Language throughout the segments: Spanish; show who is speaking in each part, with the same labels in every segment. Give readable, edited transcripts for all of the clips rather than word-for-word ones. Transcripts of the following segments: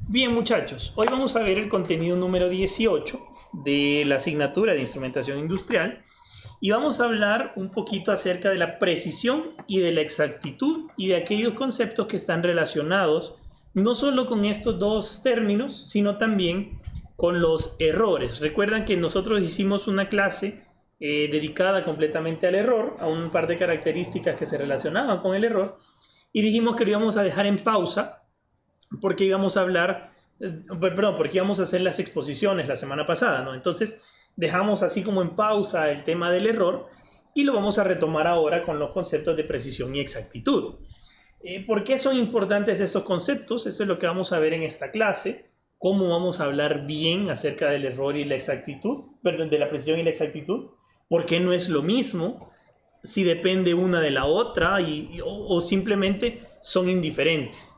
Speaker 1: Bien, muchachos, hoy vamos a ver el contenido número 18 de la asignatura de Instrumentación Industrial y vamos a hablar un poquito acerca de la precisión y de la exactitud y de aquellos conceptos que están relacionados no solo con estos dos términos, sino también con los errores. Recuerdan que nosotros hicimos una clase dedicada completamente al error, a un par de características que se relacionaban con el error, y dijimos que lo íbamos a dejar en pausa porque íbamos a hablar, porque íbamos a hacer las exposiciones la semana pasada, ¿no? Entonces dejamos así como en pausa el tema del error y lo vamos a retomar ahora con los conceptos de precisión y exactitud. ¿Por qué son importantes estos conceptos? Eso es lo que vamos a ver en esta clase. Cómo vamos a hablar bien acerca del error y la exactitud, perdón, de la precisión y la exactitud. ¿Por qué no es lo mismo? Si depende una de la otra o simplemente son indiferentes.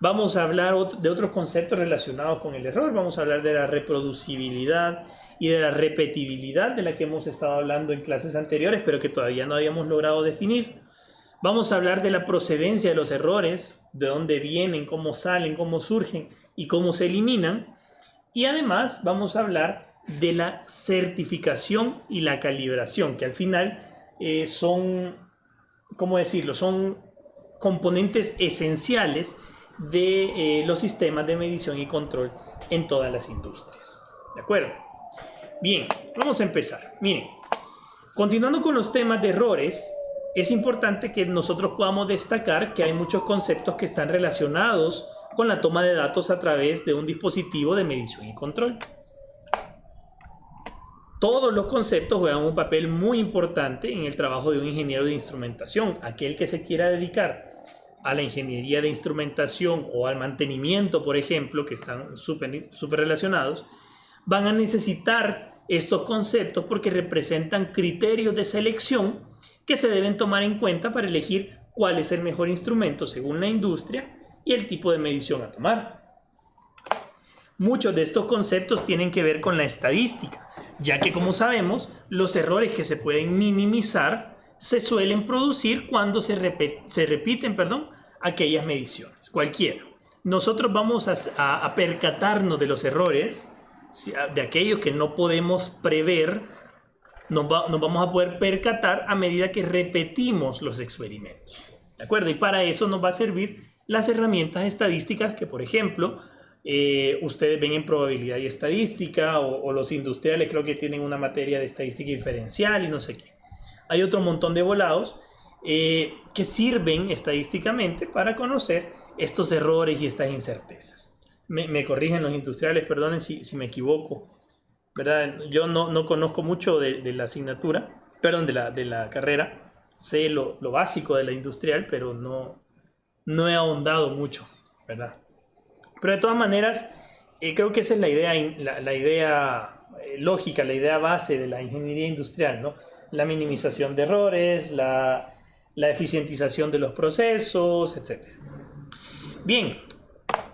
Speaker 1: Vamos a hablar de otros conceptos relacionados con el error. Vamos a hablar de la reproducibilidad y de la repetibilidad de la que hemos estado hablando en clases anteriores, pero que todavía no habíamos logrado definir. Vamos a hablar de la procedencia de los errores, de dónde vienen, cómo salen, cómo surgen y cómo se eliminan. Y además vamos a hablar de la certificación y la calibración, que al final son, ¿cómo decirlo? Son componentes esenciales de los sistemas de medición y control en todas las industrias. ¿De acuerdo? Bien, vamos a empezar. Miren, continuando con los temas de errores, es importante que nosotros podamos destacar que hay muchos conceptos que están relacionados con la toma de datos a través de un dispositivo de medición y control. Todos los conceptos juegan un papel muy importante en el trabajo de un ingeniero de instrumentación. Aquel que se quiera dedicar a la ingeniería de instrumentación o al mantenimiento, por ejemplo, que están súper relacionados, van a necesitar estos conceptos porque representan criterios de selección que se deben tomar en cuenta para elegir cuál es el mejor instrumento según la industria y el tipo de medición a tomar. Muchos de estos conceptos tienen que ver con la estadística, ya que, como sabemos, los errores que se pueden minimizar se suelen producir cuando se repiten aquellas mediciones, cualquiera. Nosotros vamos a percatarnos de los errores, de aquellos que no podemos prever, nos vamos a poder percatar a medida que repetimos los experimentos. ¿De acuerdo? Y para eso nos va a servir las herramientas estadísticas que, por ejemplo, ustedes ven en probabilidad y estadística, o los industriales creo que tienen una materia de estadística diferencial y no sé qué. Hay otro montón de volados que sirven estadísticamente para conocer estos errores y estas incertezas. Me corrigen los industriales, perdonen si me equivoco, ¿verdad? Yo no conozco mucho de la asignatura, perdón, de la carrera. Sé lo básico de la industrial, pero no he ahondado mucho, ¿verdad? Pero de todas maneras, creo que esa es la idea lógica, la idea base de la ingeniería industrial, ¿no? La minimización de errores, la eficientización de los procesos, etc. Bien,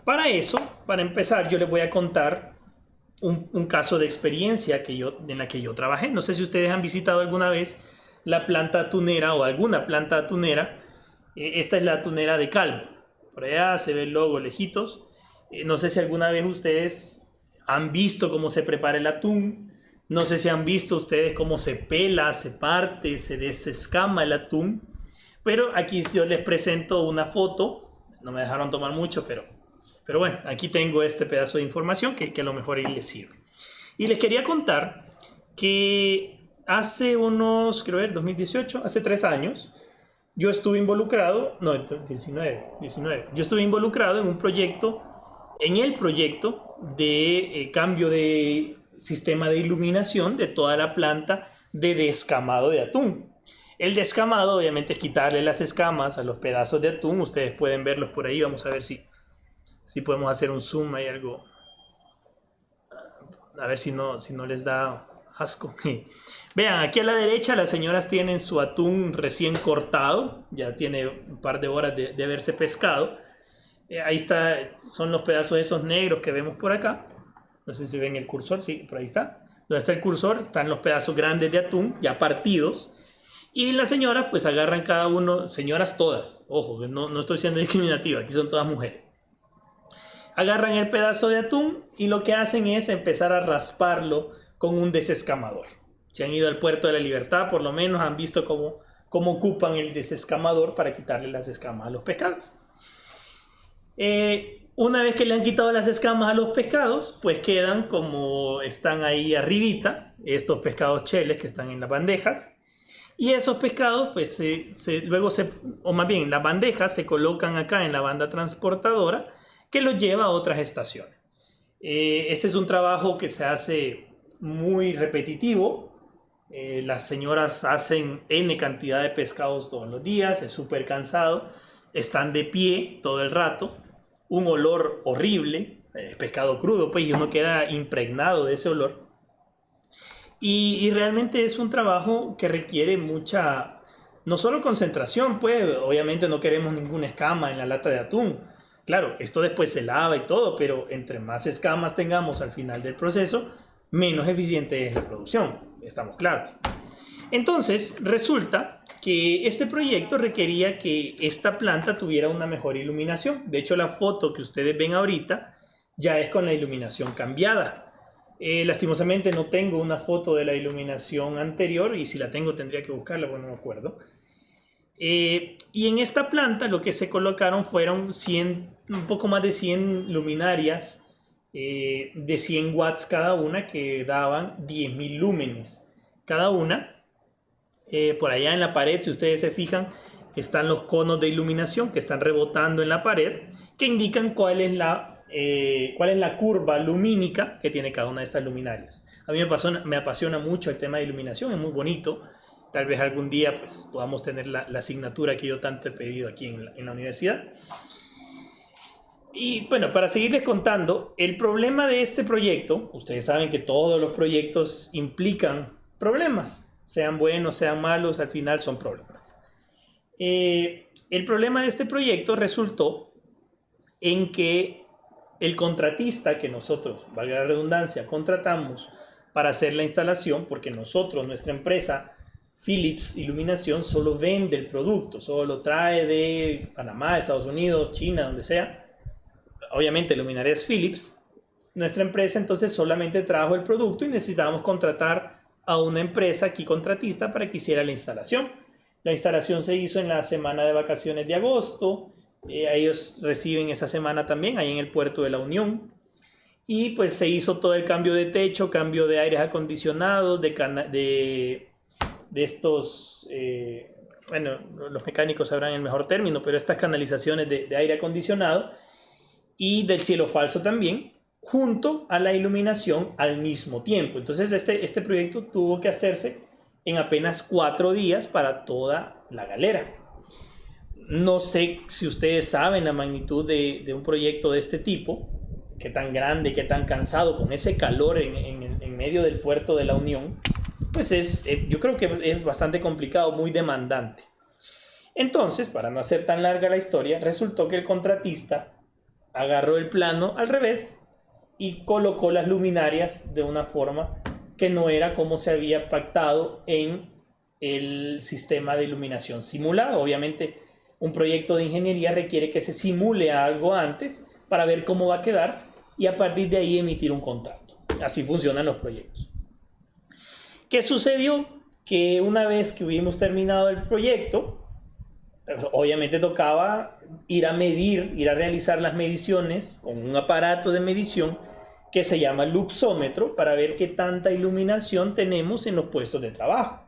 Speaker 1: para eso, para empezar, yo les voy a contar un caso de experiencia en la que yo trabajé. No sé si ustedes han visitado alguna vez la planta atunera o alguna planta atunera. Esta es la atunera de Calvo. Por allá se ve el logo lejitos. No sé si alguna vez ustedes han visto cómo se prepara el atún. No sé si han visto ustedes cómo se pela, se parte, se desescama el atún. Pero aquí yo les presento una foto. No me dejaron tomar mucho, pero bueno, aquí tengo este pedazo de información que a lo mejor ahí les sirve. Y les quería contar que hace unos, creo que 2018, hace 3 años, yo estuve involucrado, no, 19, yo estuve involucrado en un proyecto, en el proyecto de cambio de sistema de iluminación de toda la planta de descamado de atún. El descamado obviamente es quitarle las escamas a los pedazos de atún. Ustedes pueden verlos por ahí. Vamos a ver si podemos hacer un zoom. Hay algo. A ver si no les da asco. Vean, aquí a la derecha las señoras tienen su atún recién cortado. Ya tiene un par de horas de haberse pescado. Ahí son los pedazos esos negros que vemos por acá. No sé si ven el cursor. Sí, por ahí está. Donde está el cursor están los pedazos grandes de atún ya partidos. Y las señoras pues agarran cada uno, señoras todas, ojo, no estoy siendo discriminativa, aquí son todas mujeres. Agarran el pedazo de atún y lo que hacen es empezar a rasparlo con un desescamador. Si han ido al puerto de la Libertad, por lo menos han visto cómo ocupan el desescamador para quitarle las escamas a los pescados. Una vez que le han quitado las escamas a los pescados, pues quedan como están ahí arribita, estos pescados cheles que están en las bandejas. Y esos pescados, pues o más bien, las bandejas se colocan acá en la banda transportadora que los lleva a otras estaciones. Este es un trabajo que se hace muy repetitivo. Las señoras hacen N cantidad de pescados todos los días, es súper cansado, están de pie todo el rato, un olor horrible, es pescado crudo, pues, y uno queda impregnado de ese olor. Y realmente es un trabajo que requiere mucha, no solo concentración, pues obviamente no queremos ninguna escama en la lata de atún. Claro, esto después se lava y todo, pero entre más escamas tengamos al final del proceso, menos eficiente es la producción, estamos claros. Entonces, resulta que este proyecto requería que esta planta tuviera una mejor iluminación. De hecho, la foto que ustedes ven ahorita ya es con la iluminación cambiada. Lastimosamente no tengo una foto de la iluminación anterior y si la tengo tendría que buscarla, bueno, no me acuerdo. Y en esta planta lo que se colocaron fueron un poco más de 100 luminarias de 100 watts cada una que daban 10.000 lúmenes cada una. Por allá en la pared, si ustedes se fijan, están los conos de iluminación que están rebotando en la pared que indican cuál es la curva lumínica que tiene cada una de estas luminarias. A mí me apasiona mucho el tema de iluminación, es muy bonito. Tal vez algún día pues, podamos tener la asignatura que yo tanto he pedido aquí en la universidad. Y bueno, para seguirles contando, el problema de este proyecto, ustedes saben que todos los proyectos implican problemas, sean buenos, sean malos, al final son problemas. El problema de este proyecto resultó en que el contratista que nosotros, valga la redundancia, contratamos para hacer la instalación, porque nosotros, nuestra empresa Philips Iluminación, solo vende el producto, solo lo trae de Panamá, Estados Unidos, China, donde sea. Obviamente luminarias Philips. Nuestra empresa entonces solamente trajo el producto y necesitábamos contratar a una empresa aquí contratista para que hiciera la instalación. La instalación se hizo en la semana de vacaciones de agosto. Ellos reciben esa semana también ahí en el puerto de la Unión y pues se hizo todo el cambio de techo, cambio de aires acondicionados, de estos, bueno, los mecánicos sabrán el mejor término, pero estas canalizaciones de aire acondicionado y del cielo falso también, junto a la iluminación al mismo tiempo. Entonces este proyecto tuvo que hacerse en apenas 4 días para toda la galera. No sé si ustedes saben la magnitud de un proyecto de este tipo, qué tan grande, qué tan cansado, con ese calor en medio del puerto de la Unión, pues yo creo que es bastante complicado, muy demandante. Entonces, para no hacer tan larga la historia, resultó que el contratista agarró el plano al revés y colocó las luminarias de una forma que no era como se había pactado en el sistema de iluminación simulado. Obviamente, un proyecto de ingeniería requiere que se simule algo antes para ver cómo va a quedar y a partir de ahí emitir un contrato. Así funcionan los proyectos. ¿Qué sucedió? Que una vez que hubimos terminado el proyecto, obviamente tocaba ir a realizar las mediciones con un aparato de medición que se llama luxómetro para ver qué tanta iluminación tenemos en los puestos de trabajo.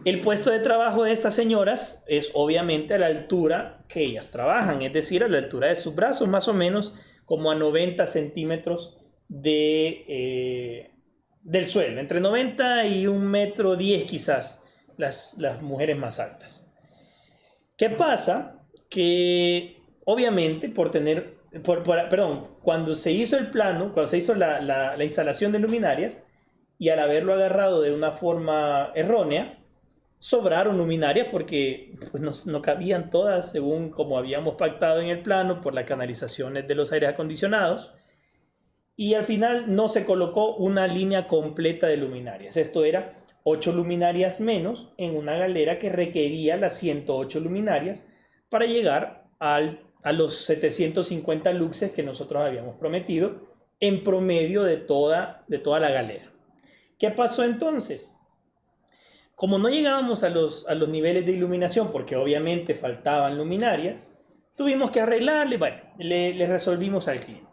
Speaker 1: El puesto de trabajo de estas señoras es obviamente a la altura que ellas trabajan, es decir, a la altura de sus brazos, más o menos como a 90 centímetros del suelo, entre 90 y 1,10 metros quizás, las mujeres más altas. ¿Qué pasa? Que obviamente cuando se hizo el plano, cuando se hizo la instalación de luminarias y al haberlo agarrado de una forma errónea, sobraron luminarias porque pues, no cabían todas según como habíamos pactado en el plano por las canalizaciones de los aires acondicionados y al final no se colocó una línea completa de luminarias. Esto era 8 luminarias menos en una galera que requería las 108 luminarias para llegar al a los 750 luxes que nosotros habíamos prometido en promedio de toda la galera. ¿Qué pasó entonces? Como no llegábamos a los niveles de iluminación, porque obviamente faltaban luminarias, tuvimos que arreglarle, bueno, le resolvimos al cliente.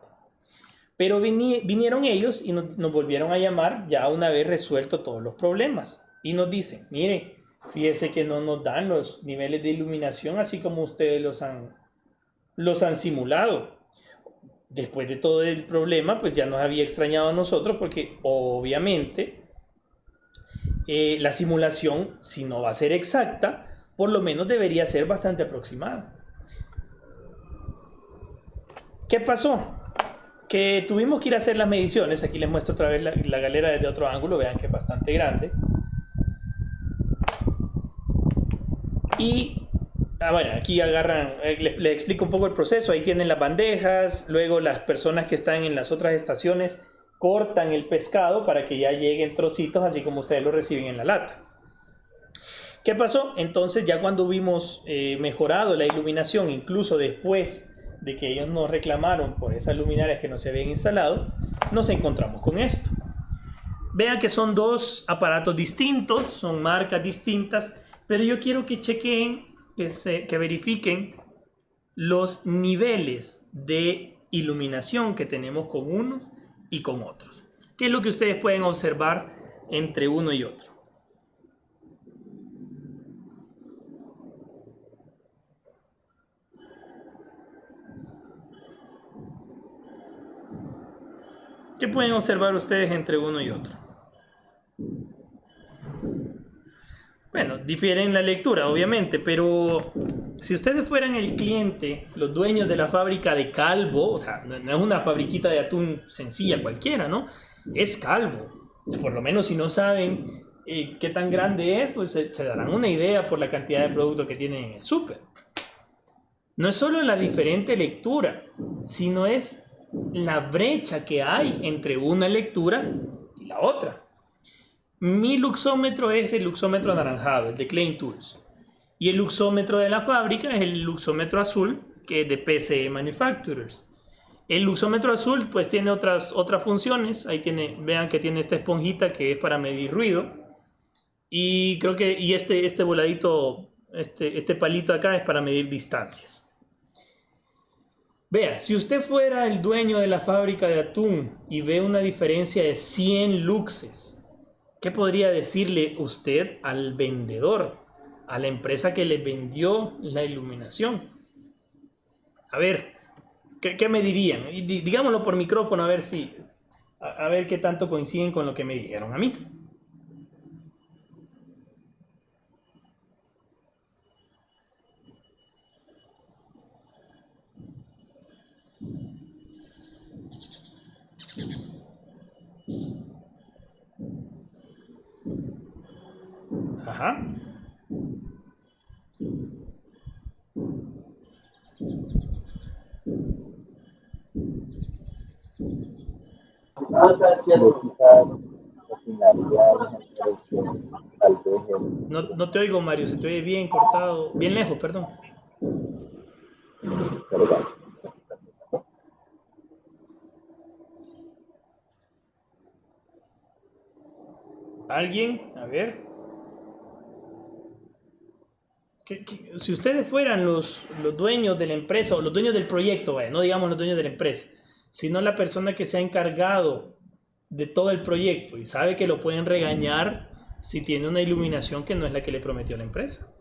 Speaker 1: Pero vinieron ellos y nos volvieron a llamar ya una vez resuelto todos los problemas. Y nos dicen, mire, fíjese que no nos dan los niveles de iluminación así como ustedes los han simulado. Después de todo el problema, pues ya nos había extrañado a nosotros porque obviamente la simulación, si no va a ser exacta, por lo menos debería ser bastante aproximada. ¿Qué pasó? Que tuvimos que ir a hacer las mediciones. Aquí les muestro otra vez la galera desde otro ángulo. Vean que es bastante grande. Y bueno, aquí agarran, les explico un poco el proceso. Ahí tienen las bandejas. Luego las personas que están en las otras estaciones cortan el pescado para que ya lleguen trocitos, así como ustedes lo reciben en la lata. ¿Qué pasó? Entonces ya cuando hubimos mejorado la iluminación, incluso después de que ellos nos reclamaron por esas luminarias que no se habían instalado, nos encontramos con esto. Vean que son dos aparatos distintos, son marcas distintas, pero yo quiero que chequen, que verifiquen los niveles de iluminación que tenemos con unos y con otros. ¿Qué es lo que ustedes pueden observar entre uno y otro? ¿Qué pueden observar ustedes entre uno y otro? Bueno, difieren la lectura, obviamente, pero si ustedes fueran el cliente, los dueños de la fábrica de Calvo, o sea, no es una fabriquita de atún sencilla cualquiera, ¿no? Es Calvo. Por lo menos si no saben qué tan grande es, pues se darán una idea por la cantidad de productos que tienen en el súper. No es solo la diferente lectura, sino es la brecha que hay entre una lectura y la otra. Mi luxómetro es el luxómetro anaranjado, el de Klein Tools. Y el luxómetro de la fábrica es el luxómetro azul, que es de PCE Manufacturers. El luxómetro azul pues tiene otras funciones. Ahí vean que tiene esta esponjita que es para medir ruido. Y creo que este voladito, este palito acá es para medir distancias. Vea, si usted fuera el dueño de la fábrica de atún y ve una diferencia de 100 luxes, ¿qué podría decirle usted al vendedor, a la empresa que le vendió la iluminación? A ver, ¿qué me dirían? Y digámoslo por micrófono a ver qué tanto coinciden con lo que me dijeron a mí. Ajá. No te oigo, Mario, se te oye bien cortado, bien lejos, perdón. ¿Alguien? A ver. Si ustedes fueran los dueños de la empresa o los dueños del proyecto, no digamos los dueños de la empresa, sino la persona que se ha encargado de todo el proyecto y sabe que lo pueden regañar si tiene una iluminación que no es la que le prometió la empresa.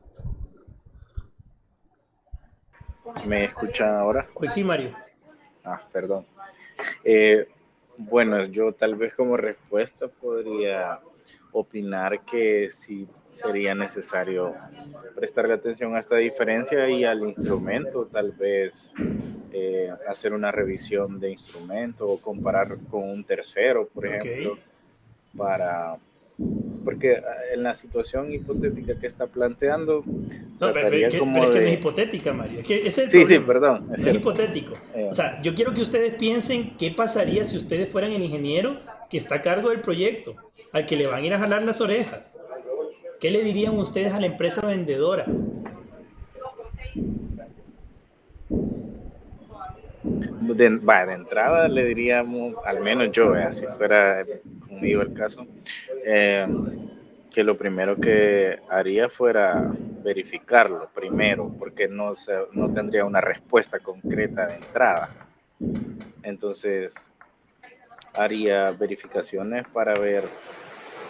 Speaker 2: ¿Me escuchan ahora?
Speaker 1: Pues sí, Mario.
Speaker 2: Perdón. Bueno, yo tal vez como respuesta podría opinar que sí sería necesario prestarle atención a esta diferencia y al instrumento, tal vez hacer una revisión de instrumento o comparar con un tercero, por ejemplo, porque en la situación hipotética que está planteando,
Speaker 1: No, pero es que no es hipotética, Mario. Es que ese es el
Speaker 2: sí,
Speaker 1: problema.
Speaker 2: Sí, perdón.
Speaker 1: No es hipotético. O sea, yo quiero que ustedes piensen qué pasaría si ustedes fueran el ingeniero que está a cargo del proyecto, al que le van a ir a jalar las orejas. ¿Qué le dirían ustedes a la empresa vendedora?
Speaker 2: De entrada le diríamos, al menos yo, si fuera conmigo el caso, eh, que lo primero que haría fuera verificarlo primero, porque no tendría una respuesta concreta de entrada. Entonces haría verificaciones para ver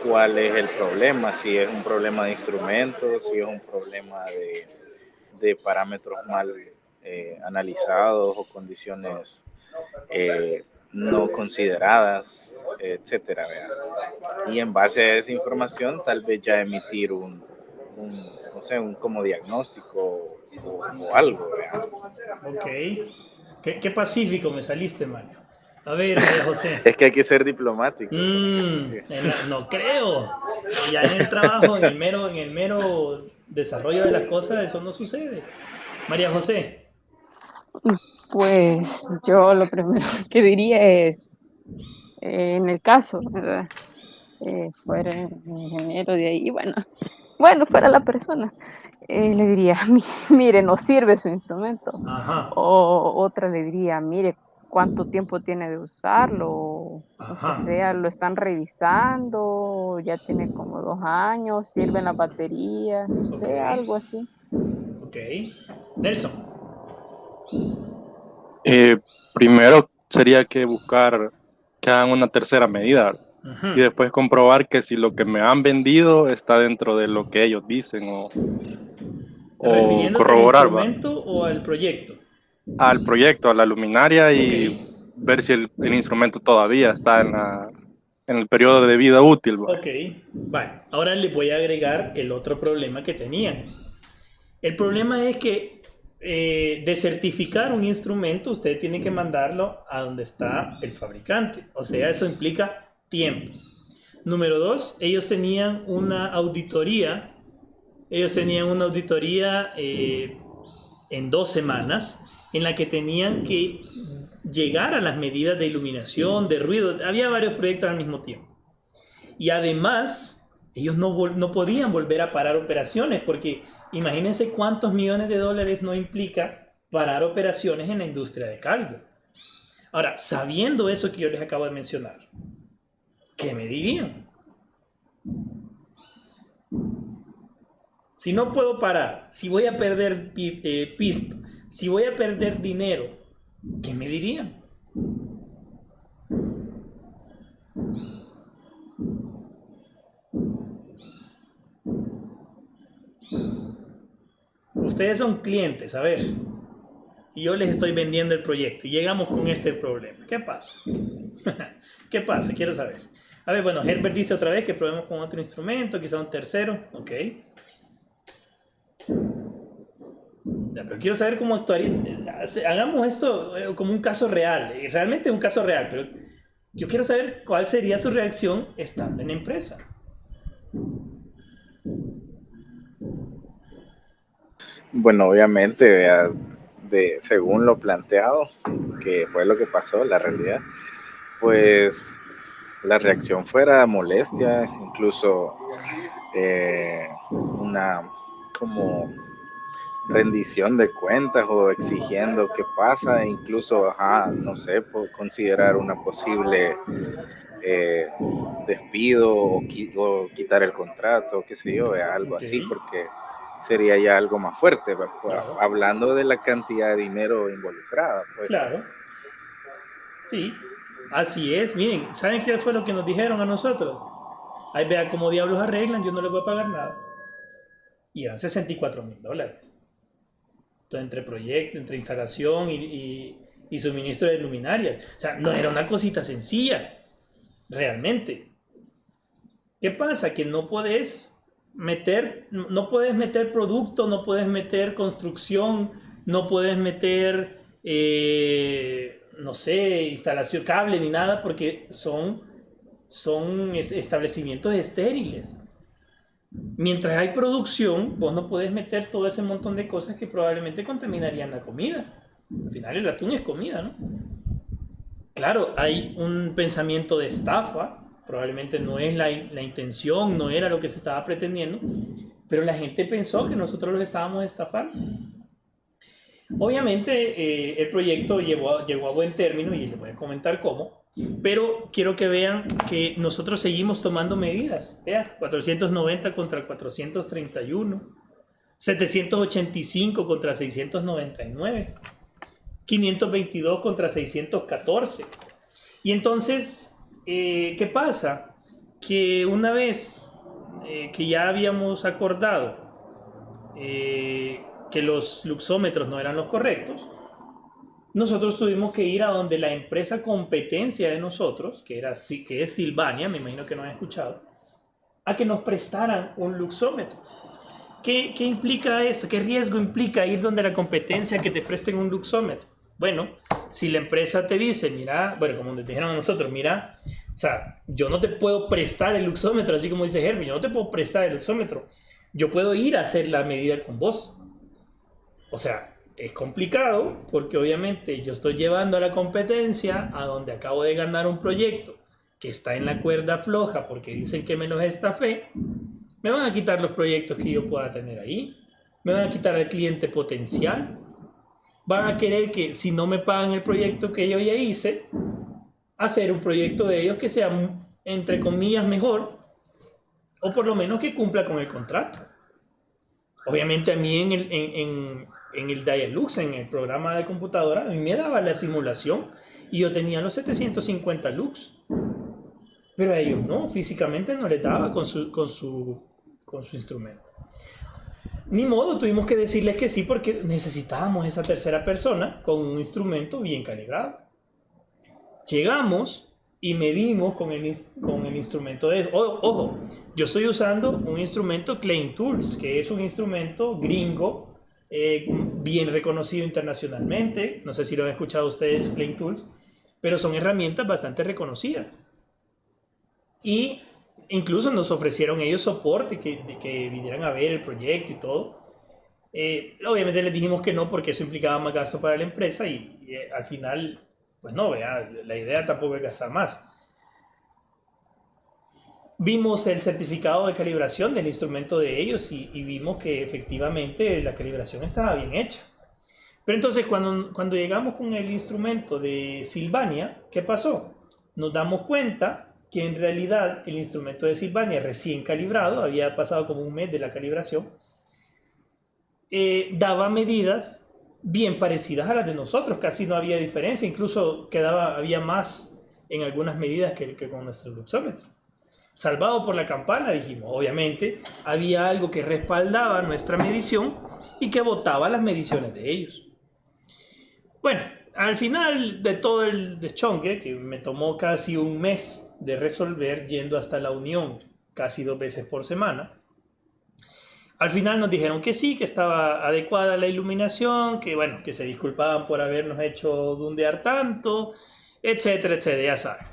Speaker 2: cuál es el problema, si es un problema de instrumentos, si es un problema de parámetros mal analizados o condiciones no consideradas, etcétera. ¿Vea? Y en base a esa información, tal vez ya emitir no sé, un como diagnóstico o algo. ¿Vea?
Speaker 1: Ok. Qué pacífico me saliste, Mario. A ver, María José.
Speaker 2: Es que hay que ser diplomático. Sí.
Speaker 1: No creo. Ya en el trabajo, en el mero desarrollo de las cosas, eso no sucede. María José.
Speaker 3: Pues yo lo primero que diría es, en el caso, ¿verdad? Fuera ingeniero de ahí, bueno, fuera la persona, le diría, mire, no sirve su instrumento.
Speaker 1: Ajá.
Speaker 3: O otra le diría, mire, cuánto tiempo tiene de usarlo, o que
Speaker 1: Ajá.
Speaker 3: sea, lo están revisando, ya tiene como 2 años, sirven las baterías, no sé,
Speaker 1: Ok.
Speaker 3: algo así.
Speaker 1: Ok. Nelson.
Speaker 4: Primero sería que buscar que hagan una tercera medida y después comprobar que si lo que me han vendido está dentro de lo que ellos dicen o
Speaker 1: ¿Refiriéndote al
Speaker 4: corroborar
Speaker 1: instrumento o al proyecto?
Speaker 4: al proyecto, a la luminaria y
Speaker 1: Ok.
Speaker 4: ver si el instrumento todavía está en el periodo de vida útil. ¿Va?
Speaker 1: Ok. Vale. Ahora le voy a agregar el otro problema que tenían. El problema es que de certificar un instrumento, usted tiene que mandarlo a donde está el fabricante. O sea, eso implica tiempo. Número 2, ellos tenían una auditoría. En 2 semanas en la que tenían que llegar a las medidas de iluminación, de ruido. Había varios proyectos al mismo tiempo. Y además, ellos no podían volver a parar operaciones porque imagínense cuántos millones de dólares no implica parar operaciones en la industria de caldo. Ahora, sabiendo eso que yo les acabo de mencionar, ¿qué me dirían? Si no puedo parar, si voy a perder pisto, si voy a perder dinero, ¿qué me dirían? Ustedes son clientes, a ver, y yo les estoy vendiendo el proyecto y llegamos con este problema. ¿Qué pasa? ¿Qué pasa? Quiero saber. A ver, bueno, Herbert dice otra vez que probemos con otro instrumento, quizá un tercero. Ok. Ya, pero quiero saber cómo actuaría. Hagamos esto como un caso real. Realmente un caso real, pero yo quiero saber cuál sería su reacción estando en la empresa.
Speaker 2: Bueno, obviamente, según lo planteado, que fue lo que pasó, la realidad, pues la reacción fuera molestia, incluso una como rendición de cuentas o exigiendo qué pasa, e incluso, no sé, considerar una posible despido o quitar el contrato, qué sé yo, algo así,
Speaker 1: Ok.
Speaker 2: porque sería ya algo más fuerte,
Speaker 1: Claro.
Speaker 2: hablando de la cantidad de dinero involucrada. Pues.
Speaker 1: Claro. Sí, así es. Miren, ¿saben qué fue lo que nos dijeron a nosotros? Ahí vea cómo diablos arreglan, yo no les voy a pagar nada. Y eran $64,000. Entonces, entre proyecto, entre instalación y suministro de luminarias. O sea, no era una cosita sencilla, realmente. ¿Qué pasa? Que no puedes meter producto, no puedes meter construcción, no puedes meter, no sé, instalación, cable ni nada, porque son establecimientos estériles. Mientras hay producción, vos no podés meter todo ese montón de cosas que probablemente contaminarían la comida. Al final el atún es comida, ¿no? Claro, hay un pensamiento de estafa, probablemente no es la intención, no era lo que se estaba pretendiendo, pero la gente pensó que nosotros los estábamos estafando. Obviamente el proyecto llegó a buen término y les voy a comentar cómo, pero quiero que vean que nosotros seguimos tomando medidas. Vean, 490 contra 431, 785 contra 699, 522 contra 614. Y entonces, ¿qué pasa? Que una vez que ya habíamos acordado que los luxómetros no eran los correctos, nosotros tuvimos que ir a donde la empresa competencia de nosotros, que es Silvania, me imagino que no han escuchado, a que nos prestaran un luxómetro. ¿Qué implica eso? ¿Qué riesgo implica ir donde la competencia que te presten un luxómetro? Bueno, si la empresa te dice, mira, bueno, como nos dijeron a nosotros, mira, o sea, yo no te puedo prestar el luxómetro, así como dice Herbie, yo no te puedo prestar el luxómetro, yo puedo ir a hacer la medida con vos. O sea, es complicado porque obviamente yo estoy llevando a la competencia a donde acabo de ganar un proyecto que está en la cuerda floja porque dicen que me los estafé. Me van a quitar los proyectos que yo pueda tener ahí, me van a quitar al cliente potencial, van a querer que si no me pagan el proyecto que yo ya hice, hacer un proyecto de ellos que sea, entre comillas, mejor, o por lo menos que cumpla con el contrato. Obviamente a mí en el Dialux, en el programa de computadora, a mí me daba la simulación y yo tenía los 750 lux, pero a ellos no, físicamente no les daba con su instrumento. Ni modo, tuvimos que decirles que sí porque necesitábamos esa tercera persona con un instrumento bien calibrado. Llegamos y medimos con el instrumento de eso. Ojo, yo estoy usando un instrumento Klein Tools, que es un instrumento gringo, bien reconocido internacionalmente. No sé si lo han escuchado ustedes, Klein Tools, pero son herramientas bastante reconocidas. Y incluso nos ofrecieron ellos soporte, de que vinieran a ver el proyecto y todo. Obviamente les dijimos que no porque eso implicaba más gasto para la empresa y al final, pues no, vea, la idea tampoco es gastar más. Vimos el certificado de calibración del instrumento de ellos y vimos que efectivamente la calibración estaba bien hecha. Pero entonces cuando llegamos con el instrumento de Silvania, ¿qué pasó? Nos damos cuenta que en realidad el instrumento de Silvania recién calibrado, había pasado como un mes de la calibración, daba medidas bien parecidas a las de nosotros, casi no había diferencia, incluso había más en algunas medidas que con nuestro luxómetro. Salvado por la campana, dijimos, obviamente había algo que respaldaba nuestra medición y que botaba las mediciones de ellos. Bueno, al final de todo el deschongue, que me tomó casi un mes de resolver yendo hasta la Unión casi 2 veces por semana, al final nos dijeron que sí, que estaba adecuada la iluminación, que bueno, que se disculpaban por habernos hecho dundear tanto, etcétera, etcétera, ya saben.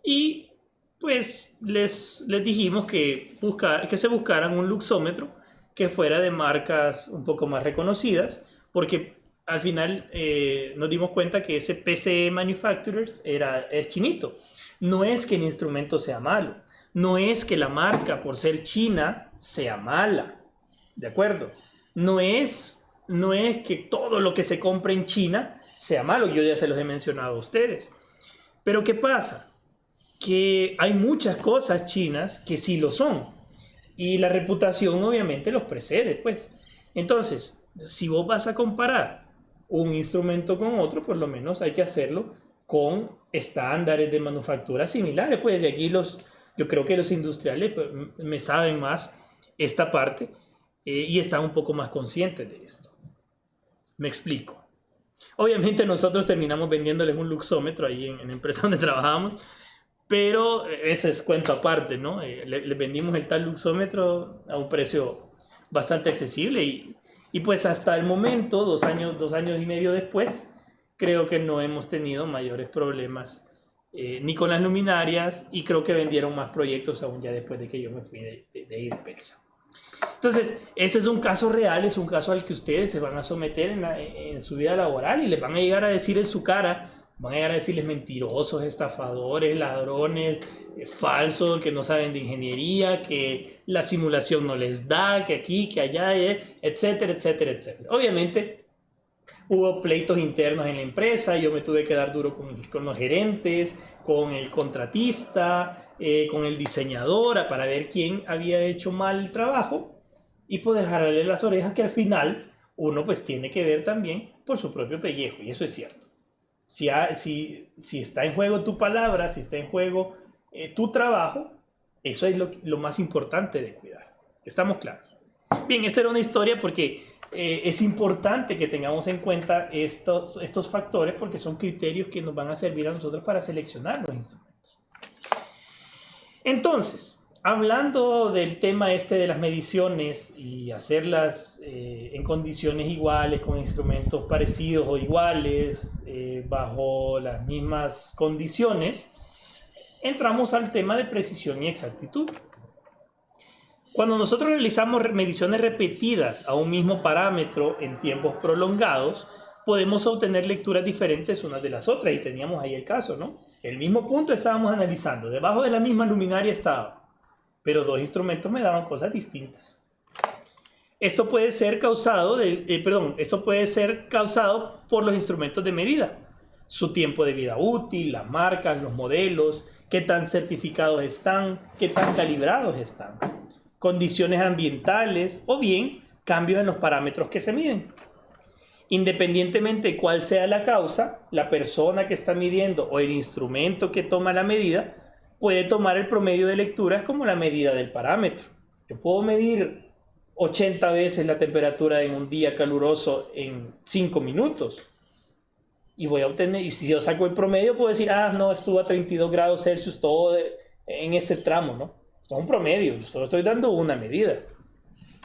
Speaker 1: Y pues les dijimos que se buscaran un luxómetro que fuera de marcas un poco más reconocidas, porque al final nos dimos cuenta que ese PCE Manufacturers es chinito. No es que el instrumento sea malo, no es que la marca por ser china sea mala. ¿De acuerdo? No es que todo lo que se compra en China sea malo, yo ya se los he mencionado a ustedes. Pero ¿qué pasa? Que hay muchas cosas chinas que sí lo son. Y la reputación obviamente los precede, pues. Entonces, si vos vas a comparar un instrumento con otro, por lo menos hay que hacerlo con estándares de manufactura similares. Pues de aquí yo creo que los industriales pues, me saben más esta parte. Y están un poco más conscientes de esto. Me explico. Obviamente nosotros terminamos vendiéndoles un luxómetro ahí en la empresa donde trabajamos, pero ese es cuento aparte, ¿no? Le vendimos el tal luxómetro a un precio bastante accesible y pues hasta el momento, 2 años y medio después, creo que no hemos tenido mayores problemas ni con las luminarias y creo que vendieron más proyectos aún ya después de que yo me fui de ahí de Pelsa. Entonces, este es un caso real, es un caso al que ustedes se van a someter en su vida laboral y les van a llegar a decir en su cara, van a llegar a decirles mentirosos, estafadores, ladrones, falsos, que no saben de ingeniería, que la simulación no les da, que aquí, que allá, etcétera, etcétera, etcétera. Obviamente, Hubo pleitos internos en la empresa, yo me tuve que dar duro con los gerentes, con el contratista, con el diseñador, para ver quién había hecho mal el trabajo y poder jalarle las orejas, que al final uno pues tiene que ver también por su propio pellejo, y eso es cierto. Si está en juego tu palabra, si está en juego tu trabajo, eso es lo más importante de cuidar. ¿Estamos claros? Bien, esta era una historia porque es importante que tengamos en cuenta estos factores, porque son criterios que nos van a servir a nosotros para seleccionar los instrumentos. Entonces, hablando del tema de las mediciones y hacerlas en condiciones iguales, con instrumentos parecidos o iguales, bajo las mismas condiciones, entramos al tema de precisión y exactitud. Cuando nosotros realizamos mediciones repetidas a un mismo parámetro en tiempos prolongados, podemos obtener lecturas diferentes unas de las otras, y teníamos ahí el caso, ¿no? El mismo punto estábamos analizando, debajo de la misma luminaria estaba, pero dos instrumentos me daban cosas distintas. Esto puede ser causado por los instrumentos de medida, su tiempo de vida útil, las marcas, los modelos, qué tan certificados están, qué tan calibrados están, condiciones ambientales o bien cambios en los parámetros que se miden. Independientemente de cuál sea la causa, la persona que está midiendo o el instrumento que toma la medida puede tomar el promedio de lecturas como la medida del parámetro. Yo puedo medir 80 veces la temperatura en un día caluroso en 5 minutos. Y voy a obtener, y si yo saco el promedio, puedo decir, no, estuvo a 32 grados Celsius todo en ese tramo, ¿no? Es un promedio, yo solo estoy dando una medida.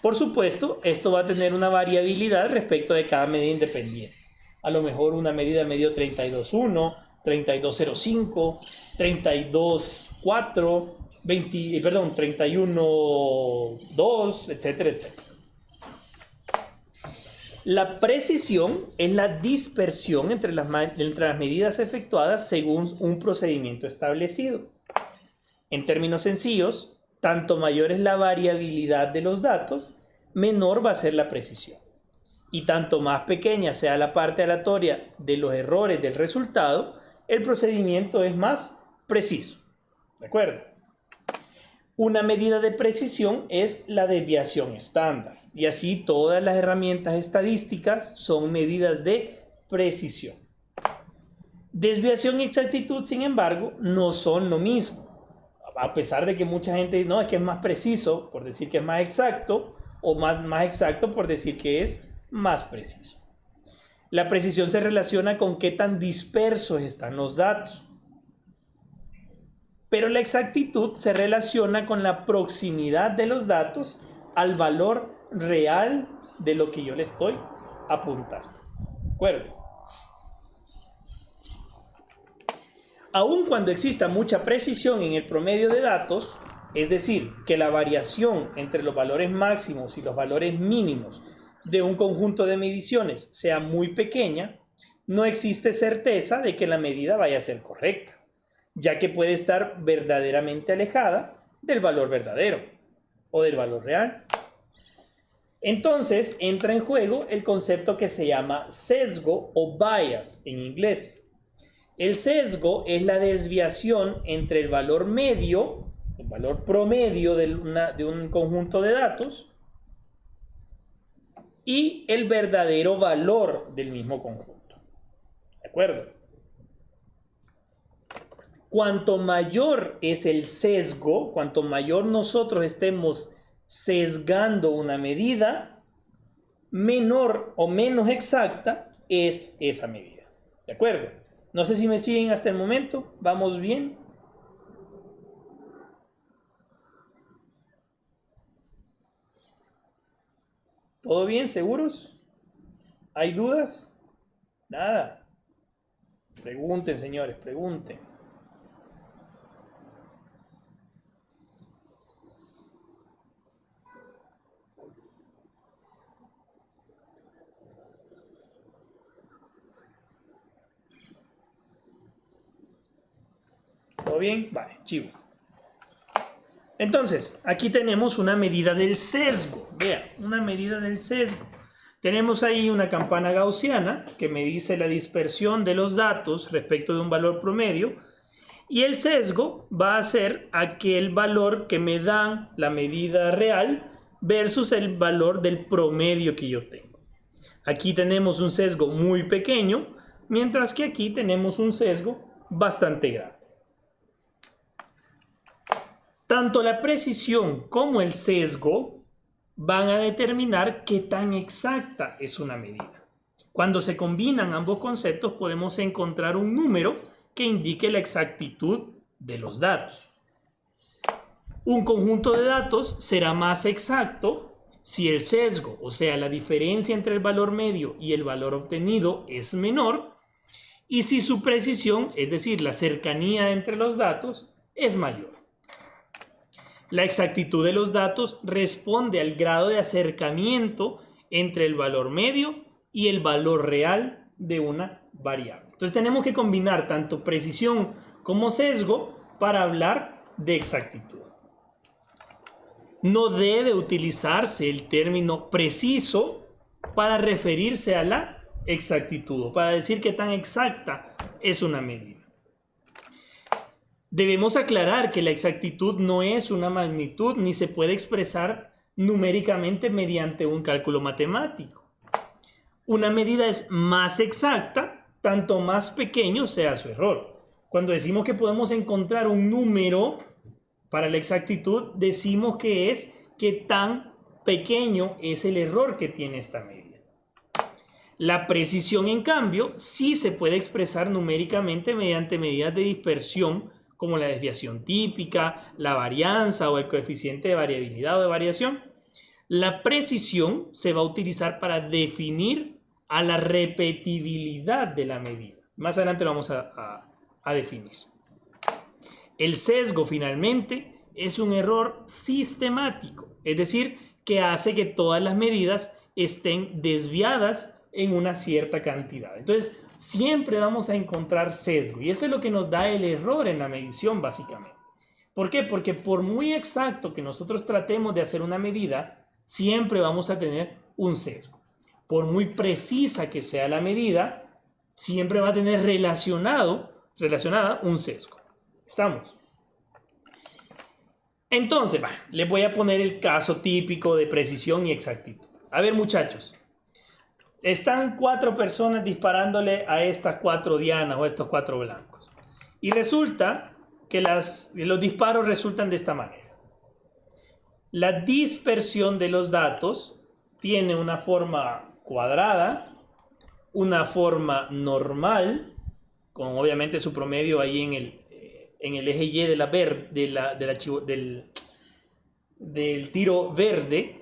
Speaker 1: Por supuesto, esto va a tener una variabilidad respecto de cada medida independiente. A lo mejor una medida me dio 32.1, 32.05, 32.4, 31.2, etcétera, etcétera. La precisión es la dispersión entre las medidas efectuadas según un procedimiento establecido. En términos sencillos, tanto mayor es la variabilidad de los datos, menor va a ser la precisión. Y tanto más pequeña sea la parte aleatoria de los errores del resultado, el procedimiento es más preciso. ¿De acuerdo? Una medida de precisión es la desviación estándar. Y así todas las herramientas estadísticas son medidas de precisión. Desviación y exactitud, sin embargo, no son lo mismo. A pesar de que mucha gente dice, no, es que es más preciso por decir que es más exacto, o más exacto por decir que es más preciso. La precisión se relaciona con qué tan dispersos están los datos. Pero la exactitud se relaciona con la proximidad de los datos al valor real de lo que yo le estoy apuntando. ¿De acuerdo? Aun cuando exista mucha precisión en el promedio de datos, es decir, que la variación entre los valores máximos y los valores mínimos de un conjunto de mediciones sea muy pequeña, no existe certeza de que la medida vaya a ser correcta, ya que puede estar verdaderamente alejada del valor verdadero o del valor real. Entonces entra en juego el concepto que se llama sesgo o bias en inglés. El sesgo es la desviación entre el valor medio, el valor promedio de un conjunto de datos, y el verdadero valor del mismo conjunto. ¿De acuerdo? Cuanto mayor es el sesgo, cuanto mayor nosotros estemos sesgando una medida, menor o menos exacta es esa medida. ¿De acuerdo? No sé si me siguen hasta el momento. ¿Vamos bien? ¿Todo bien? ¿Seguros? ¿Hay dudas? Nada. Pregunten, señores, pregunten. ¿Todo bien? Vale, chivo. Entonces, aquí tenemos una medida del sesgo. Vean, una medida del sesgo. Tenemos ahí una campana gaussiana que me dice la dispersión de los datos respecto de un valor promedio, y el sesgo va a ser aquel valor que me dan la medida real versus el valor del promedio que yo tengo. Aquí tenemos un sesgo muy pequeño, mientras que aquí tenemos un sesgo bastante grande. Tanto la precisión como el sesgo van a determinar qué tan exacta es una medida. Cuando se combinan ambos conceptos, podemos encontrar un número que indique la exactitud de los datos. Un conjunto de datos será más exacto si el sesgo, o sea, la diferencia entre el valor medio y el valor obtenido, es menor, y si su precisión, es decir, la cercanía entre los datos, es mayor. La exactitud de los datos responde al grado de acercamiento entre el valor medio y el valor real de una variable. Entonces tenemos que combinar tanto precisión como sesgo para hablar de exactitud. No debe utilizarse el término preciso para referirse a la exactitud o para decir qué tan exacta es una medida. Debemos aclarar que la exactitud no es una magnitud ni se puede expresar numéricamente mediante un cálculo matemático. Una medida es más exacta tanto más pequeño sea su error. Cuando decimos que podemos encontrar un número para la exactitud, decimos que es qué tan pequeño es el error que tiene esta medida. La precisión, en cambio, sí se puede expresar numéricamente mediante medidas de dispersión como la desviación típica, la varianza o el coeficiente de variabilidad o de variación. La precisión se va a utilizar para definir a la repetibilidad de la medida. Más adelante lo vamos a definir. El sesgo, finalmente, es un error sistemático, es decir, que hace que todas las medidas estén desviadas en una cierta cantidad. Entonces, siempre vamos a encontrar sesgo, y eso es lo que nos da el error en la medición, básicamente. ¿Por qué? Porque por muy exacto que nosotros tratemos de hacer una medida, siempre vamos a tener un sesgo. Por muy precisa que sea la medida, siempre va a tener relacionada un sesgo. ¿Estamos? Entonces, les voy a poner el caso típico de precisión y exactitud. A ver, muchachos. Están 4 personas disparándole a estas 4 dianas o a estos 4 blancos. Y resulta que los disparos resultan de esta manera. La dispersión de los datos tiene una forma cuadrada, una forma normal, con obviamente su promedio ahí en el eje Y del tiro verde,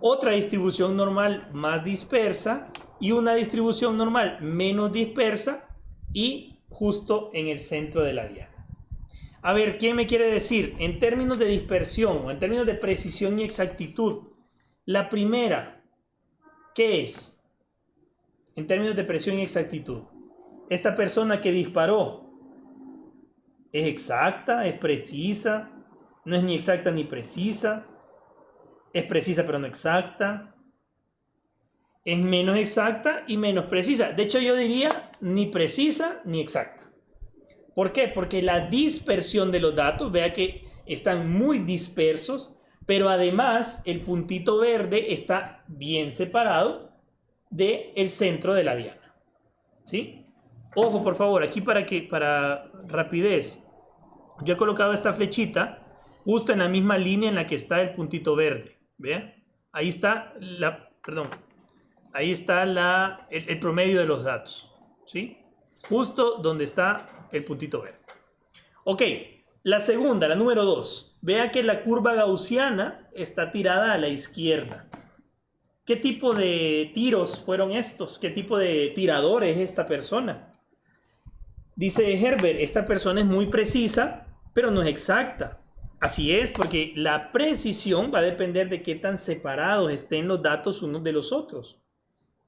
Speaker 1: otra distribución normal más dispersa y una distribución normal menos dispersa y justo en el centro de la diana. A ver, ¿quién me quiere decir? En términos de dispersión o en términos de precisión y exactitud, la primera, ¿qué es? En términos de precisión y exactitud, esta persona que disparó, ¿es exacta? ¿Es precisa? ¿No es ni exacta ni precisa? ¿Es precisa pero no exacta? ¿Es menos exacta y menos precisa? De hecho, yo diría ni precisa ni exacta. ¿Por qué? Porque la dispersión de los datos, vea que están muy dispersos, pero además el puntito verde está bien separado del centro de la diana. ¿Sí? Ojo, por favor, aquí para rapidez, yo he colocado esta flechita justo en la misma línea en la que está el puntito verde. ¿Vean? Ahí está el promedio de los datos. ¿Sí? Justo donde está el puntito verde. Ok, la segunda, la número 2. Vea que la curva gaussiana está tirada a la izquierda. ¿Qué tipo de tiros fueron estos? ¿Qué tipo de tirador es esta persona? Dice Herbert, esta persona es muy precisa, pero no es exacta. Así es, porque la precisión va a depender de qué tan separados estén los datos unos de los otros.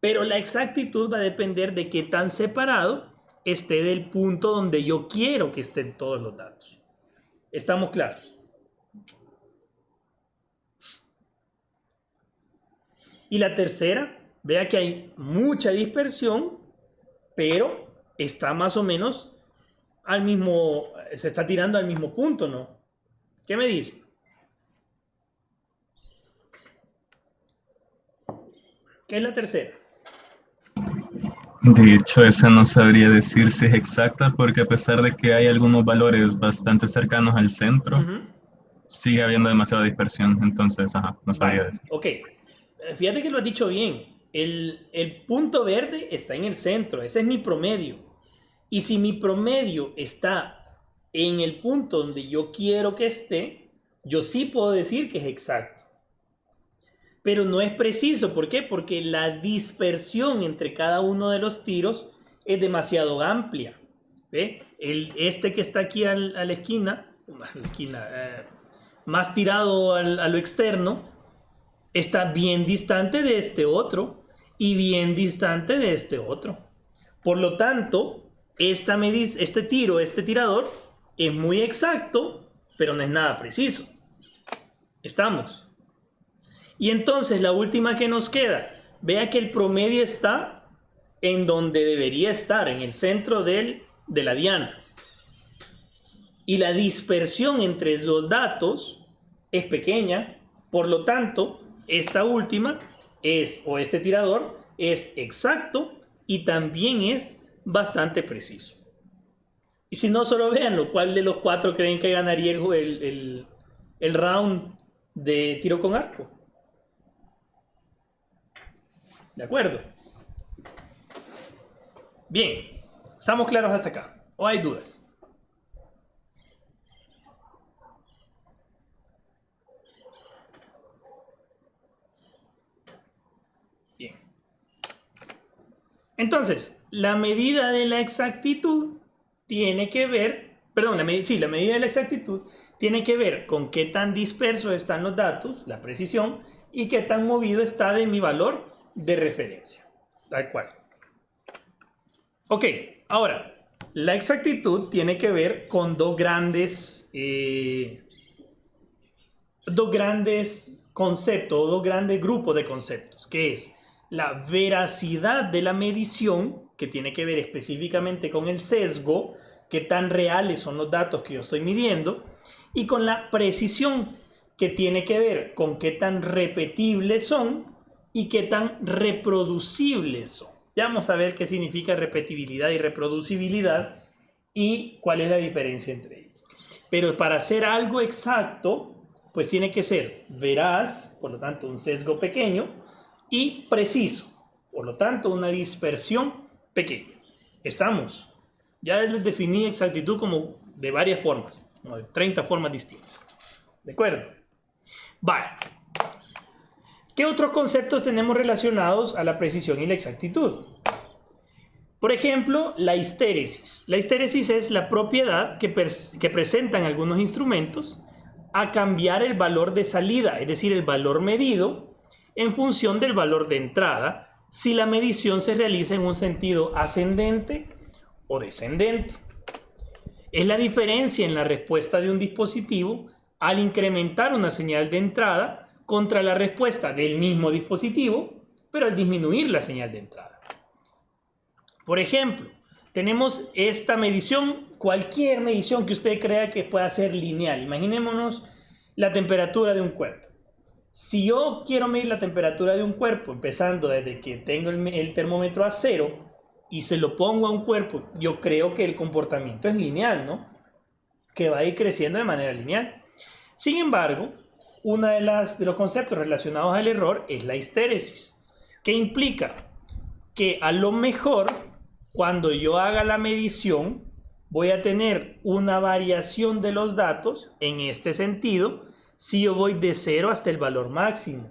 Speaker 1: Pero la exactitud va a depender de qué tan separado esté del punto donde yo quiero que estén todos los datos. ¿Estamos claros? Y la tercera, Vea que hay mucha dispersión, pero está más o menos al mismo, se está tirando al mismo punto, ¿no? ¿Qué me dice? ¿Qué es la tercera?
Speaker 5: De hecho, esa no sabría decir si es exacta porque a pesar de que hay algunos valores bastante cercanos al centro, sigue habiendo demasiada dispersión. Entonces, no sabría decir.
Speaker 1: Ok. Fíjate que lo has dicho bien. El punto verde está en el centro. Ese es mi promedio. Y si mi promedio está en el punto donde yo quiero que esté, yo sí puedo decir que es exacto. Pero no es preciso. ¿Por qué? Porque la dispersión entre cada uno de los tiros es demasiado amplia. ¿Ve? Este que está aquí a la esquina, más tirado a lo externo, está bien distante de este otro y bien distante de este otro. Por lo tanto, este tirador, es muy exacto, pero no es nada preciso. ¿Estamos? Y entonces la última que nos queda, vea que el promedio está en donde debería estar, en el centro de la diana. Y la dispersión entre los datos es pequeña, por lo tanto, esta última este tirador es exacto y también es bastante preciso. Y si no, solo véanlo, ¿cuál de los cuatro creen que ganaría el round de tiro con arco? ¿De acuerdo? Bien, ¿estamos claros hasta acá? ¿O hay dudas? Bien. Entonces, la medida de la exactitud tiene que ver, perdón, la medida de la exactitud tiene que ver con qué tan dispersos están los datos, la precisión, y qué tan movido está de mi valor de referencia. Tal cual. Ok, ahora, la exactitud tiene que ver con dos grandes conceptos, o dos grandes grupos de conceptos, que es la veracidad de la medición, que tiene que ver específicamente con el sesgo, qué tan reales son los datos que yo estoy midiendo, y con la precisión, que tiene que ver con qué tan repetibles son y qué tan reproducibles son. Ya vamos a ver qué significa repetibilidad y reproducibilidad y cuál es la diferencia entre ellos. Pero para hacer algo exacto, pues tiene que ser veraz, por lo tanto un sesgo pequeño, y preciso, por lo tanto una dispersión pequeña. ¿Estamos? Ya les definí exactitud como de varias formas, como de 30 formas distintas. ¿De acuerdo? Vale. ¿Qué otros conceptos tenemos relacionados a la precisión y la exactitud? Por ejemplo, la histéresis. La histéresis es la propiedad que presentan algunos instrumentos a cambiar el valor de salida, es decir, el valor medido, en función del valor de entrada, si la medición se realiza en un sentido ascendente o descendente. Es la diferencia en la respuesta de un dispositivo al incrementar una señal de entrada contra la respuesta del mismo dispositivo, pero al disminuir la señal de entrada. Por ejemplo, tenemos esta medición, cualquier medición que usted crea que pueda ser lineal. Imaginémonos la temperatura de un cuerpo. Si yo quiero medir la temperatura de un cuerpo, empezando desde que tengo el termómetro a 0 y se lo pongo a un cuerpo, yo creo que el comportamiento es lineal, ¿no? Que va a ir creciendo de manera lineal. Sin embargo, uno de los conceptos relacionados al error es la histéresis, que implica que a lo mejor cuando yo haga la medición voy a tener una variación de los datos en este sentido si yo voy de 0 hasta el valor máximo.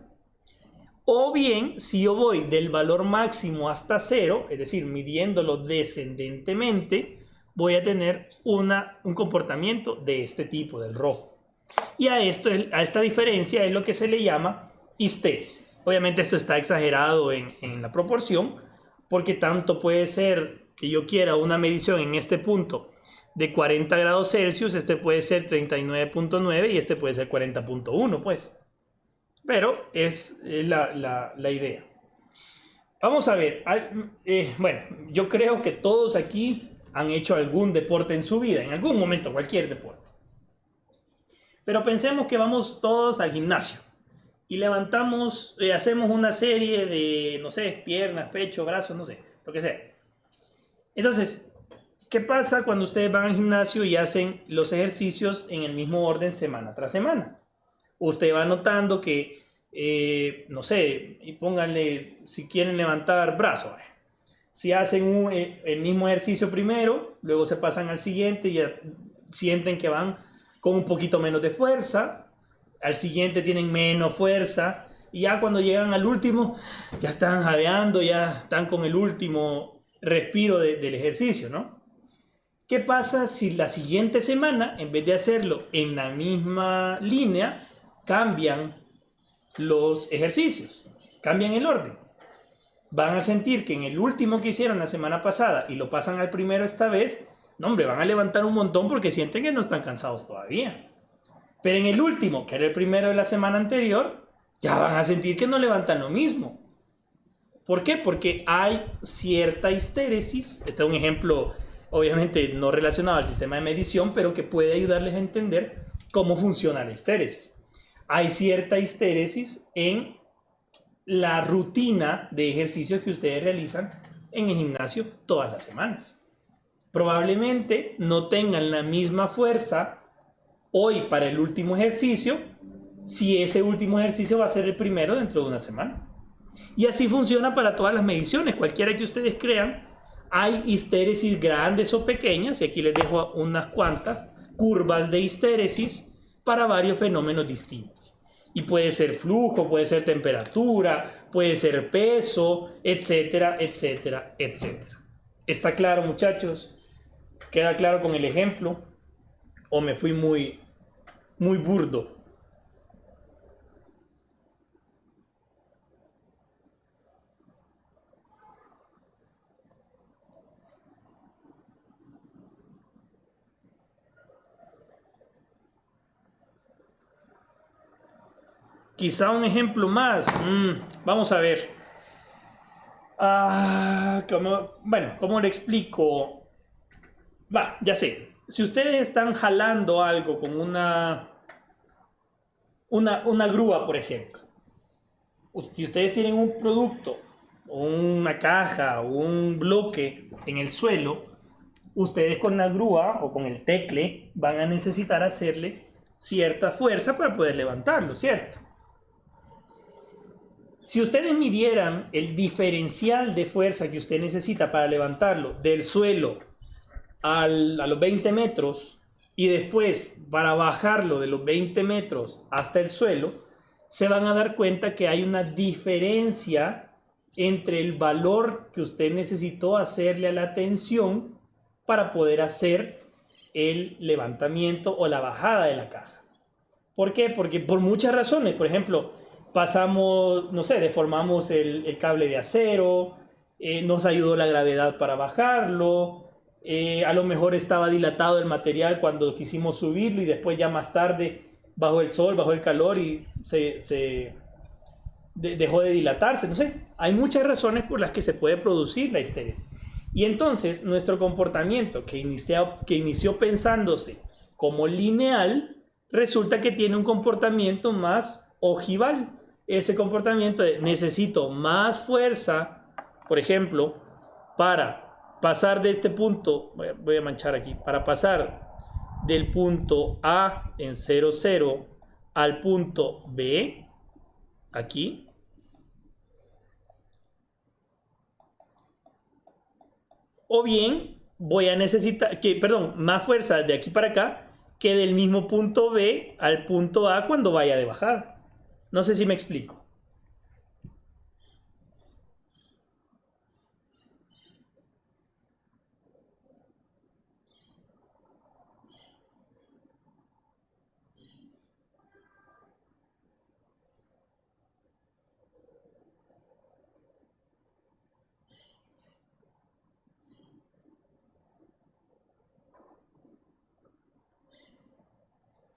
Speaker 1: O bien, si yo voy del valor máximo hasta 0, es decir, midiéndolo descendentemente, voy a tener un comportamiento de este tipo, del rojo. Y a esta diferencia es lo que se le llama histéresis. Obviamente esto está exagerado en la proporción, porque tanto puede ser que yo quiera una medición en este punto de 40 grados Celsius, este puede ser 39.9 y este puede ser 40.1, pues. Pero es la idea. Vamos a ver. Bueno, yo creo que todos aquí han hecho algún deporte en su vida, en algún momento, cualquier deporte. Pero pensemos que vamos todos al gimnasio y levantamos, hacemos una serie de, no sé, piernas, pecho, brazos, no sé, lo que sea. Entonces, ¿qué pasa cuando ustedes van al gimnasio y hacen los ejercicios en el mismo orden semana tras semana? Usted va notando que, no sé, y pónganle, si quieren levantar brazos, si hacen el mismo ejercicio primero, luego se pasan al siguiente y ya sienten que van con un poquito menos de fuerza, al siguiente tienen menos fuerza, y ya cuando llegan al último, ya están jadeando, ya están con el último respiro del ejercicio, ¿no? ¿Qué pasa si la siguiente semana, en vez de hacerlo en la misma línea, cambian los ejercicios, cambian el orden? Van a sentir que en el último que hicieron la semana pasada y lo pasan al primero esta vez, no, hombre, van a levantar un montón porque sienten que no están cansados todavía. Pero en el último, que era el primero de la semana anterior, ya van a sentir que no levantan lo mismo. ¿Por qué? Porque hay cierta histéresis. Este es un ejemplo, obviamente, no relacionado al sistema de medición, pero que puede ayudarles a entender cómo funciona la histéresis. Hay cierta histéresis en la rutina de ejercicios que ustedes realizan en el gimnasio todas las semanas. Probablemente no tengan la misma fuerza hoy para el último ejercicio, si ese último ejercicio va a ser el primero dentro de una semana. Y así funciona para todas las mediciones, cualquiera que ustedes crean. Hay histéresis grandes o pequeñas, y aquí les dejo unas cuantas curvas de histéresis para varios fenómenos distintos. Y puede ser flujo, puede ser temperatura, puede ser peso, etcétera, etcétera, etcétera. ¿Está claro, muchachos? ¿Queda claro con el ejemplo? ¿O me fui muy burdo? Quizá un ejemplo más. Vamos a ver. ¿Cómo le explico? Ya sé. Si ustedes están jalando algo con una grúa, por ejemplo. Si ustedes tienen un producto, o una caja, o un bloque en el suelo, ustedes con la grúa o con el tecle van a necesitar hacerle cierta fuerza para poder levantarlo, ¿cierto? Si ustedes midieran el diferencial de fuerza que usted necesita para levantarlo del suelo a los 20 metros y después para bajarlo de los 20 metros hasta el suelo, se van a dar cuenta que hay una diferencia entre el valor que usted necesitó hacerle a la tensión para poder hacer el levantamiento o la bajada de la caja. ¿Por qué? Porque por muchas razones. Por ejemplo, pasamos, no sé, deformamos el cable de acero, nos ayudó la gravedad para bajarlo, a lo mejor estaba dilatado el material cuando quisimos subirlo y después ya más tarde bajo el sol, bajo el calor y dejó de dilatarse, no sé. Hay muchas razones por las que se puede producir la histéresis. Y entonces nuestro comportamiento que inició pensándose como lineal, resulta que tiene un comportamiento más ojival. Ese comportamiento de necesito más fuerza, por ejemplo, para pasar de este punto, voy a manchar aquí, para pasar del punto A en 0, 0 al punto B, aquí, o bien voy a necesitar, más fuerza de aquí para acá que del mismo punto B al punto A cuando vaya de bajada. No sé si me explico.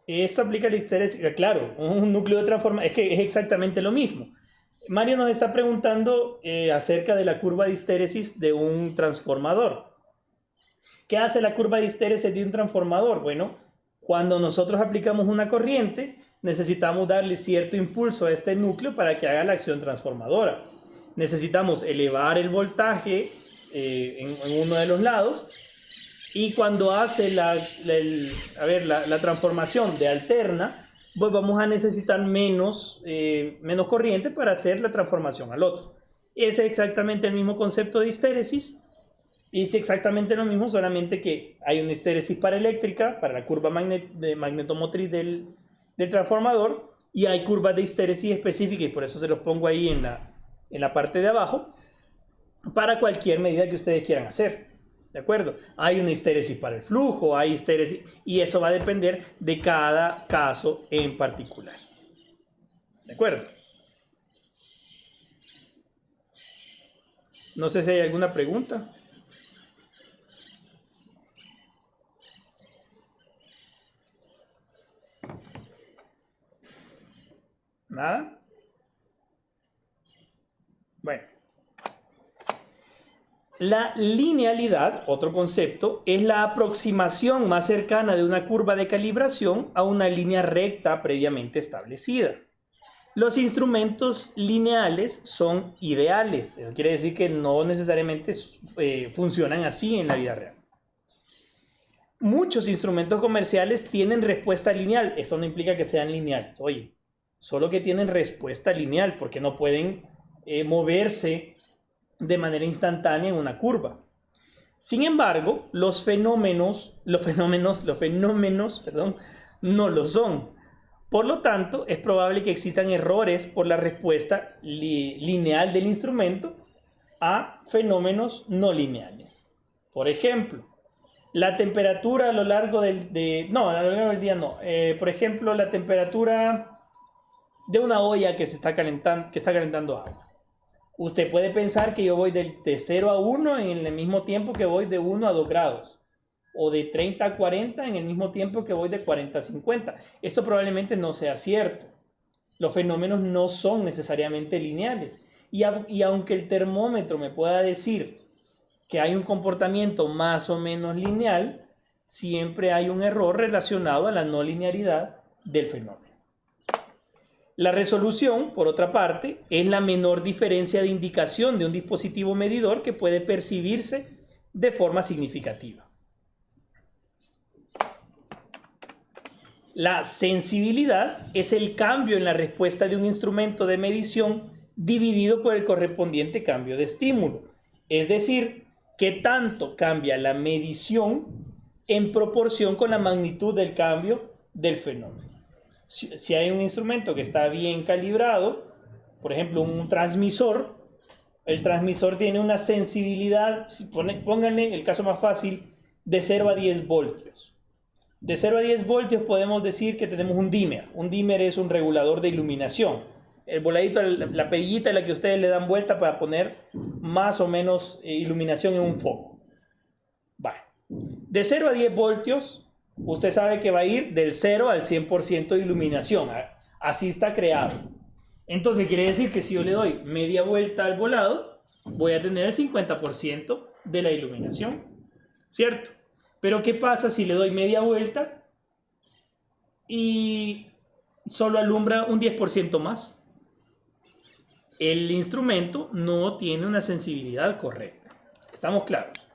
Speaker 1: Esto aplica la histéresis, claro, un núcleo de transformación, es que es exactamente lo mismo. Mario nos está preguntando acerca de la curva de histéresis de un transformador. ¿Qué hace la curva de histéresis de un transformador? Bueno, cuando nosotros aplicamos una corriente, necesitamos darle cierto impulso a este núcleo para que haga la acción transformadora. Necesitamos elevar el voltaje en uno de los lados, y cuando hace la transformación de alterna, pues vamos a necesitar menos corriente para hacer la transformación al otro. Es exactamente el mismo concepto de histéresis, y es exactamente lo mismo, solamente que hay una histéresis paraeléctrica para la curva magnetomotriz del transformador, y hay curvas de histéresis específicas, y por eso se los pongo ahí en la parte de abajo, para cualquier medida que ustedes quieran hacer. ¿De acuerdo? Hay una histéresis para el flujo, hay histéresis, y eso va a depender de cada caso en particular. ¿De acuerdo? No sé si hay alguna pregunta. ¿Nada? Bueno. La linealidad, otro concepto, es la aproximación más cercana de una curva de calibración a una línea recta previamente establecida. Los instrumentos lineales son ideales, eso quiere decir que no necesariamente funcionan así en la vida real. Muchos instrumentos comerciales tienen respuesta lineal, esto no implica que sean lineales, oye, solo que tienen respuesta lineal porque no pueden moverse de manera instantánea en una curva. Sin embargo, los fenómenos, no lo son. Por lo tanto, es probable que existan errores por la respuesta lineal del instrumento a fenómenos no lineales. Por ejemplo, la temperatura a lo largo del día no. Por ejemplo, la temperatura de una olla que está calentando agua. Usted puede pensar que yo voy de 0 a 1 en el mismo tiempo que voy de 1 a 2 grados. O de 30 a 40 en el mismo tiempo que voy de 40 a 50. Esto probablemente no sea cierto. Los fenómenos no son necesariamente lineales. Y aunque el termómetro me pueda decir que hay un comportamiento más o menos lineal, siempre hay un error relacionado a la no linearidad del fenómeno. La resolución, por otra parte, es la menor diferencia de indicación de un dispositivo medidor que puede percibirse de forma significativa. La sensibilidad es el cambio en la respuesta de un instrumento de medición dividido por el correspondiente cambio de estímulo. Es decir, qué tanto cambia la medición en proporción con la magnitud del cambio del fenómeno. Si hay un instrumento que está bien calibrado, por ejemplo un transmisor, el transmisor tiene una sensibilidad, pónganle el caso más fácil, de 0 a 10 voltios. De 0 a 10 voltios podemos decir que tenemos un dimmer. Un dimmer es un regulador de iluminación. El voladito, la perillita en la que ustedes le dan vuelta para poner más o menos iluminación en un foco. Vale. De 0 a 10 voltios, usted sabe que va a ir del 0 al 100% de iluminación. Así está creado. Entonces quiere decir que si yo le doy media vuelta al volado, voy a tener el 50% de la iluminación. ¿Cierto? Pero ¿qué pasa si le doy media vuelta y solo alumbra un 10% más? El instrumento no tiene una sensibilidad correcta. ¿Estamos claros?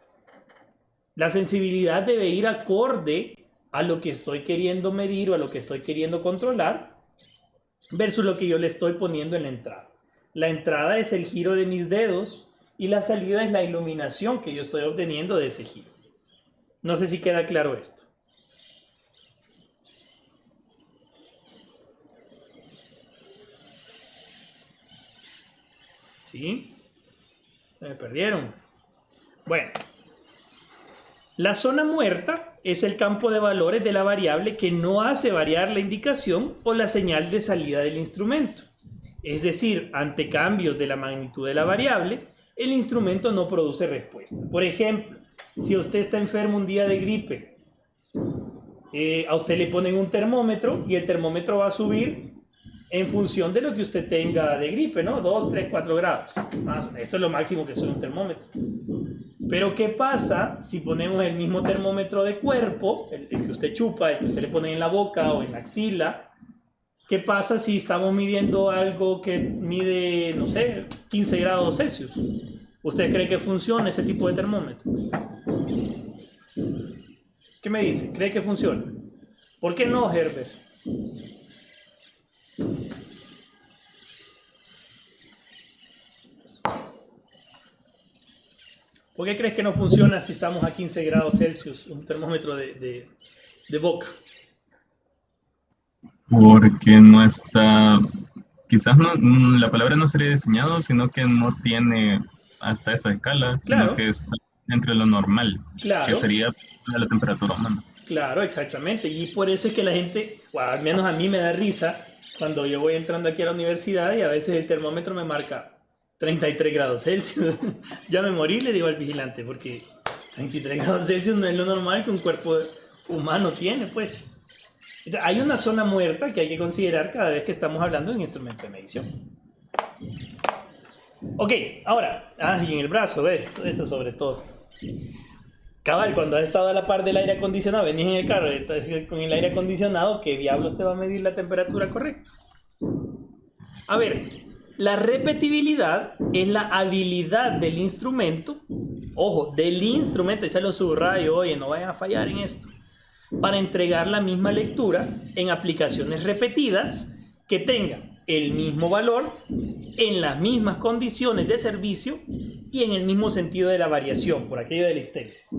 Speaker 1: La sensibilidad debe ir acorde a lo que estoy queriendo medir o a lo que estoy queriendo controlar versus lo que yo le estoy poniendo en la entrada. La entrada es el giro de mis dedos y la salida es la iluminación que yo estoy obteniendo de ese giro. No sé si queda claro esto. ¿Sí? Me perdieron. Bueno. La zona muerta es el campo de valores de la variable que no hace variar la indicación o la señal de salida del instrumento. Es decir, ante cambios de la magnitud de la variable, el instrumento no produce respuesta. Por ejemplo, si usted está enfermo un día de gripe, a usted le ponen un termómetro y el termómetro va a subir en función de lo que usted tenga de gripe, ¿no? 2, 3, 4 grados. Esto es lo máximo que sube un termómetro. Pero ¿qué pasa si ponemos el mismo termómetro de cuerpo, el que usted chupa, el que usted le pone en la boca o en la axila? ¿Qué pasa si estamos midiendo algo que mide, no sé, 15 grados Celsius? ¿Usted cree que funciona ese tipo de termómetro? ¿Qué me dice? ¿Cree que funciona? ¿Por qué no, Herbert? ¿Por qué crees que no funciona si estamos a 15 grados Celsius, un termómetro de boca?
Speaker 5: Porque no está, quizás no, la palabra no sería diseñado, sino que no tiene hasta esa escala,
Speaker 1: Claro.
Speaker 5: sino que está entre lo normal,
Speaker 1: Claro.
Speaker 5: que sería la temperatura humana.
Speaker 1: Claro, exactamente. Y por eso es que la gente, o al menos a mí me da risa, cuando yo voy entrando aquí a la universidad y a veces el termómetro me marca 33 grados Celsius. Ya me morí, le digo al vigilante, porque 33 grados Celsius no es lo normal que un cuerpo humano tiene, pues. Entonces, hay una zona muerta que hay que considerar cada vez que estamos hablando de un instrumento de medición. Ok, ahora, y en el brazo, ¿ves? Eso sobre todo. Cabal, cuando has estado a la par del aire acondicionado, venís en el carro, estás con el aire acondicionado, ¿qué diablos te va a medir la temperatura correcta? A ver, la repetibilidad es la habilidad del instrumento, ojo, del instrumento, y se lo subrayo, oye, no vayan a fallar en esto, para entregar la misma lectura en aplicaciones repetidas que tengan el mismo valor, en las mismas condiciones de servicio y en el mismo sentido de la variación, por aquello de la histéresis.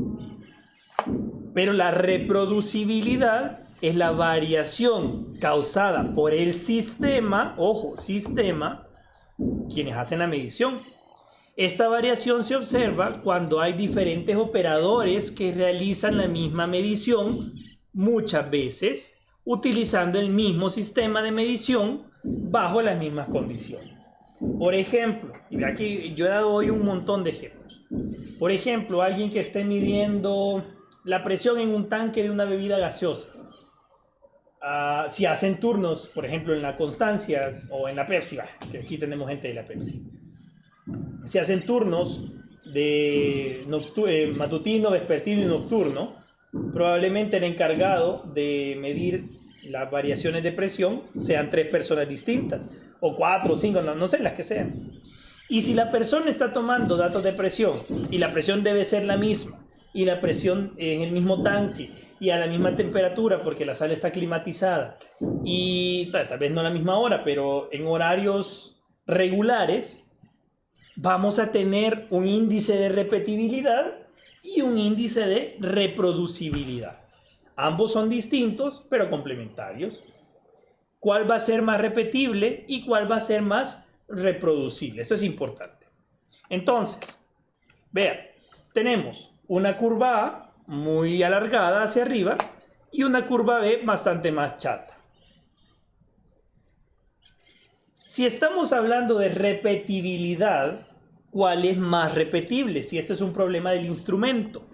Speaker 1: Pero la reproducibilidad es la variación causada por el sistema, ojo, sistema, quienes hacen la medición. Esta variación se observa cuando hay diferentes operadores que realizan la misma medición, muchas veces utilizando el mismo sistema de medición bajo las mismas condiciones. Por ejemplo, y aquí yo he dado hoy un montón de ejemplos. Por ejemplo, alguien que esté midiendo la presión en un tanque de una bebida gaseosa. Si hacen turnos, por ejemplo, en la Constancia o en la Pepsi, que aquí tenemos gente de la Pepsi. Si hacen turnos de matutino, vespertino y nocturno, probablemente el encargado de medir las variaciones de presión sean 3 personas distintas, o 4 o 5, no sé, las que sean. Y si la persona está tomando datos de presión y la presión debe ser la misma, y la presión en el mismo tanque y a la misma temperatura porque la sala está climatizada y tal vez no a la misma hora, pero en horarios regulares, vamos a tener un índice de repetibilidad y un índice de reproducibilidad. Ambos son distintos, pero complementarios. ¿Cuál va a ser más repetible y cuál va a ser más reproducible? Esto es importante. Entonces, vean, tenemos una curva A muy alargada hacia arriba y una curva B bastante más chata. Si estamos hablando de repetibilidad, ¿cuál es más repetible? Si esto es un problema del instrumento.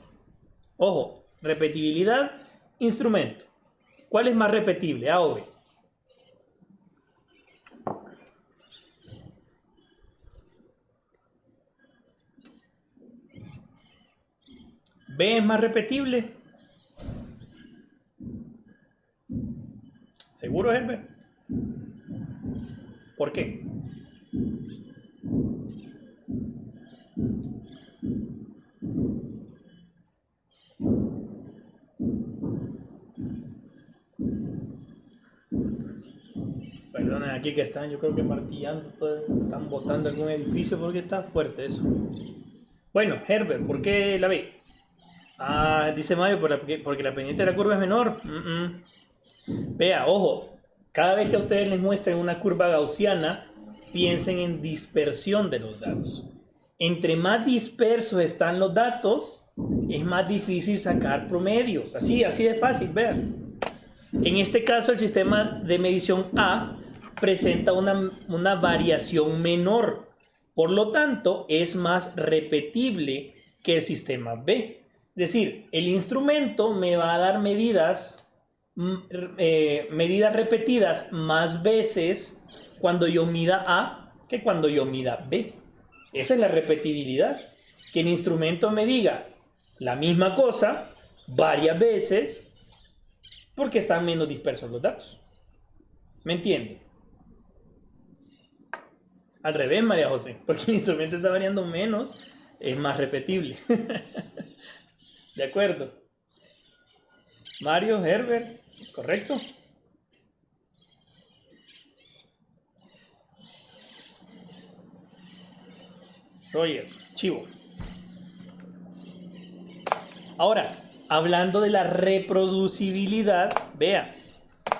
Speaker 1: Ojo, repetibilidad, instrumento. ¿Cuál es más repetible, A o B? ¿B es más repetible? ¿Seguro, Herbert? ¿Por qué? Perdonen aquí que están, yo creo que martillando, están botando algún edificio porque está fuerte eso. Bueno, Herbert, ¿por qué la B? Dice Mario, porque la pendiente de la curva es menor. Vea, ojo, cada vez que a ustedes les muestren una curva gaussiana, piensen en dispersión de los datos. Entre más dispersos están los datos, es más difícil sacar promedios. Así de fácil, vean. En este caso, el sistema de medición A presenta una variación menor. Por lo tanto, es más repetible que el sistema B. Es decir, el instrumento me va a dar medidas repetidas más veces cuando yo mida A que cuando yo mida B. Esa es la repetibilidad. Que el instrumento me diga la misma cosa varias veces porque están menos dispersos los datos. ¿Me entiende? Al revés, María José, porque el instrumento está variando menos, es más repetible. ¿De acuerdo? Mario, Herbert, ¿correcto? Roger, chivo. Ahora, hablando de la reproducibilidad, vea,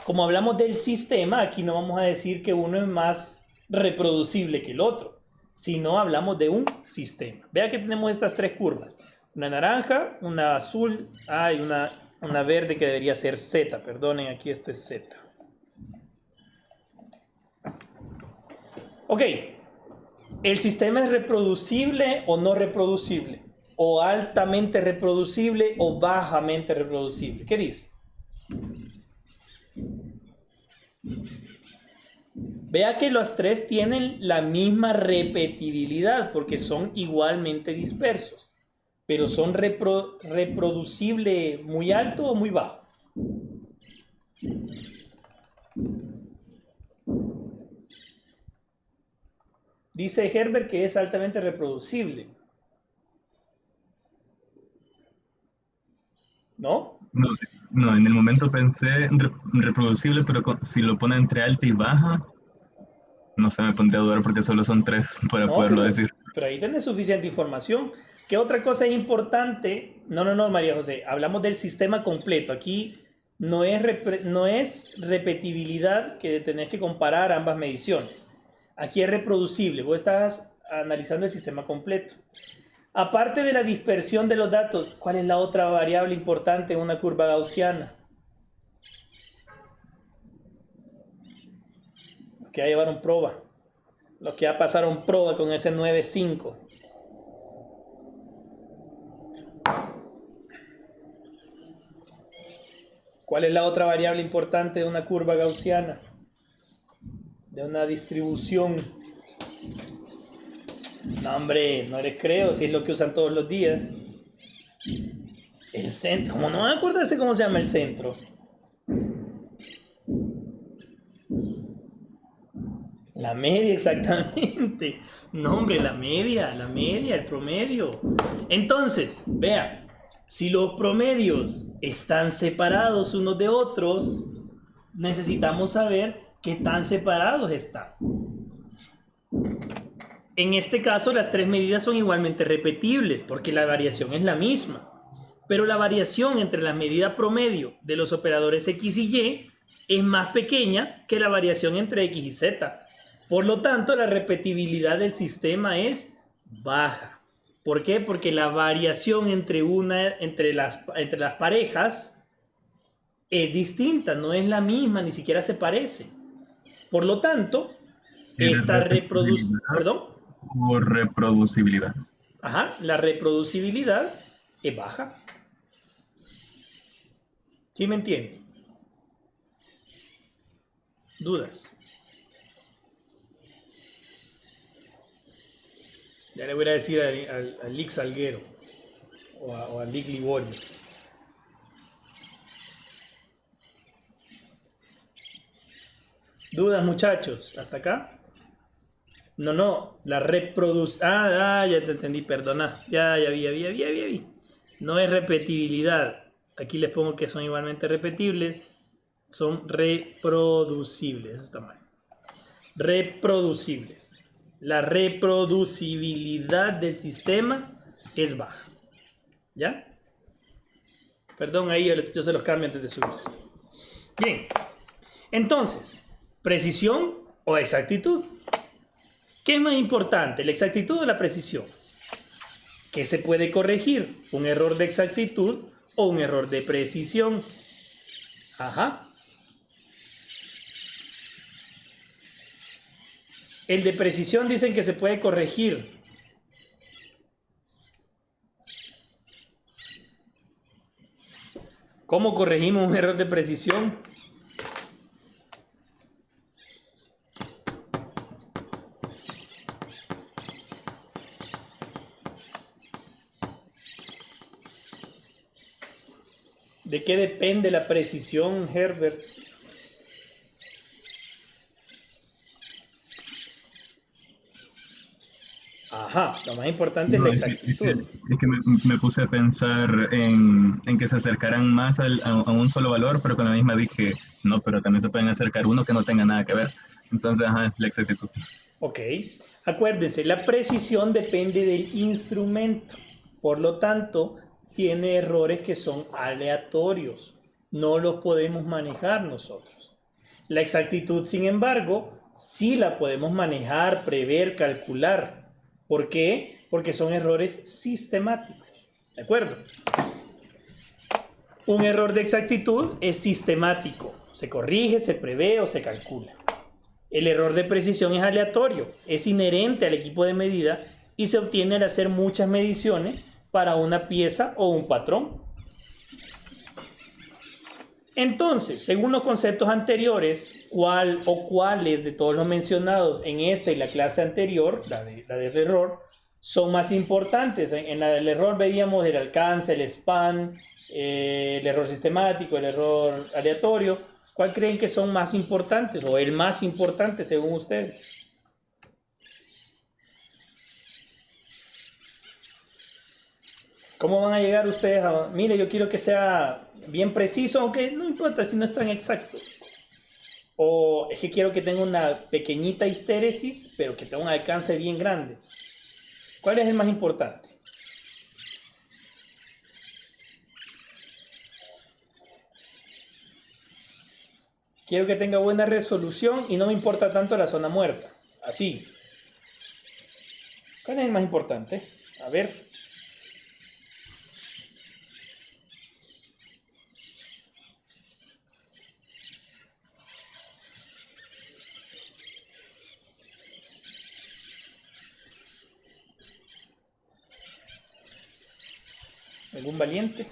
Speaker 1: como hablamos del sistema, aquí no vamos a decir que uno es más reproducible que el otro, sino hablamos de un sistema. Vea que tenemos estas tres curvas, una naranja, una azul, y una verde que debería ser Z, perdonen, aquí esto es Z. Ok, ¿el sistema es reproducible o no reproducible? ¿O altamente reproducible o bajamente reproducible? ¿Qué dice? Vea que los tres tienen la misma repetibilidad porque son igualmente dispersos. Pero son reproducible muy alto o muy bajo. Dice Herbert que es altamente reproducible. ¿No?
Speaker 5: No, en el momento pensé en reproducible, pero si lo pone entre alta y baja, no sé, me pondría a dudar porque solo son tres para poderlo decir.
Speaker 1: Pero ahí tenés suficiente información. ¿Qué otra cosa es importante? No, María José, hablamos del sistema completo. Aquí no es repetibilidad que tenés que comparar ambas mediciones. Aquí es reproducible. Vos estás analizando el sistema completo. Aparte de la dispersión de los datos, ¿cuál es la otra variable importante en una curva gaussiana? Los que ya llevaron prueba. Los que ya pasaron prueba con ese 9.5. ¿Cuál es la otra variable importante de una curva gaussiana? De una distribución. No, hombre, no les creo, si es lo que usan todos los días. El centro. ¿Cómo no van a acordarse cómo se llama el centro? La media, exactamente. No, hombre, la media, el promedio. Entonces, vea, si los promedios están separados unos de otros, necesitamos saber qué tan separados están. En este caso, las tres medidas son igualmente repetibles porque la variación es la misma. Pero la variación entre la medida promedio de los operadores X y Y es más pequeña que la variación entre X y Z. Por lo tanto, la repetibilidad del sistema es baja. ¿Por qué? Porque la variación entre las parejas es distinta, no es la misma, ni siquiera se parece. Por lo tanto, esta reproducibilidad. ¿Perdón?
Speaker 5: O reproducibilidad.
Speaker 1: Ajá, la reproducibilidad es baja. ¿Sí me entiende? ¿Dudas? Ya le voy a decir al Lick Salguero o al Lick Liborio. ¿Dudas, muchachos? ¿Hasta acá? No, la reproducción. Ya te entendí, perdona. Ya vi. No es repetibilidad. Aquí les pongo que son igualmente repetibles. Son reproducibles. Eso está mal. Reproducibles. La reproducibilidad del sistema es baja. ¿Ya? Perdón, ahí yo se los cambio antes de subirse. Bien. Entonces, ¿precisión o exactitud? ¿Qué es más importante, la exactitud o la precisión? ¿Qué se puede corregir? ¿Un error de exactitud o un error de precisión? Ajá. El de precisión dicen que se puede corregir. ¿Cómo corregimos un error de precisión? ¿De qué depende la precisión, Herbert? Ajá, lo más importante es la exactitud.
Speaker 5: Es que me puse a pensar en que se acercaran más a un solo valor, pero con la misma dije, no, pero también se pueden acercar uno que no tenga nada que ver. Entonces, ajá, la exactitud.
Speaker 1: Ok, acuérdense, la precisión depende del instrumento. Por lo tanto, tiene errores que son aleatorios. No los podemos manejar nosotros. La exactitud, sin embargo, sí la podemos manejar, prever, calcular. ¿Por qué? Porque son errores sistemáticos. ¿De acuerdo? Un error de exactitud es sistemático. Se corrige, se prevé o se calcula. El error de precisión es aleatorio. Es inherente al equipo de medida y se obtiene al hacer muchas mediciones para una pieza o un patrón. Entonces, según los conceptos anteriores, ¿cuál o cuáles de todos los mencionados en esta y la clase anterior, la del error, son más importantes? En la del error veíamos el alcance, el span, el error sistemático, el error aleatorio. ¿Cuál creen que son más importantes o el más importante según ustedes? ¿Cómo van a llegar ustedes a... Mire, yo quiero que sea bien preciso, aunque no importa si no es tan exacto. O es que quiero que tenga una pequeñita histéresis, pero que tenga un alcance bien grande. ¿Cuál es el más importante? Quiero que tenga buena resolución y no me importa tanto la zona muerta. Así. ¿Cuál es el más importante? A ver. ¿Algún valiente?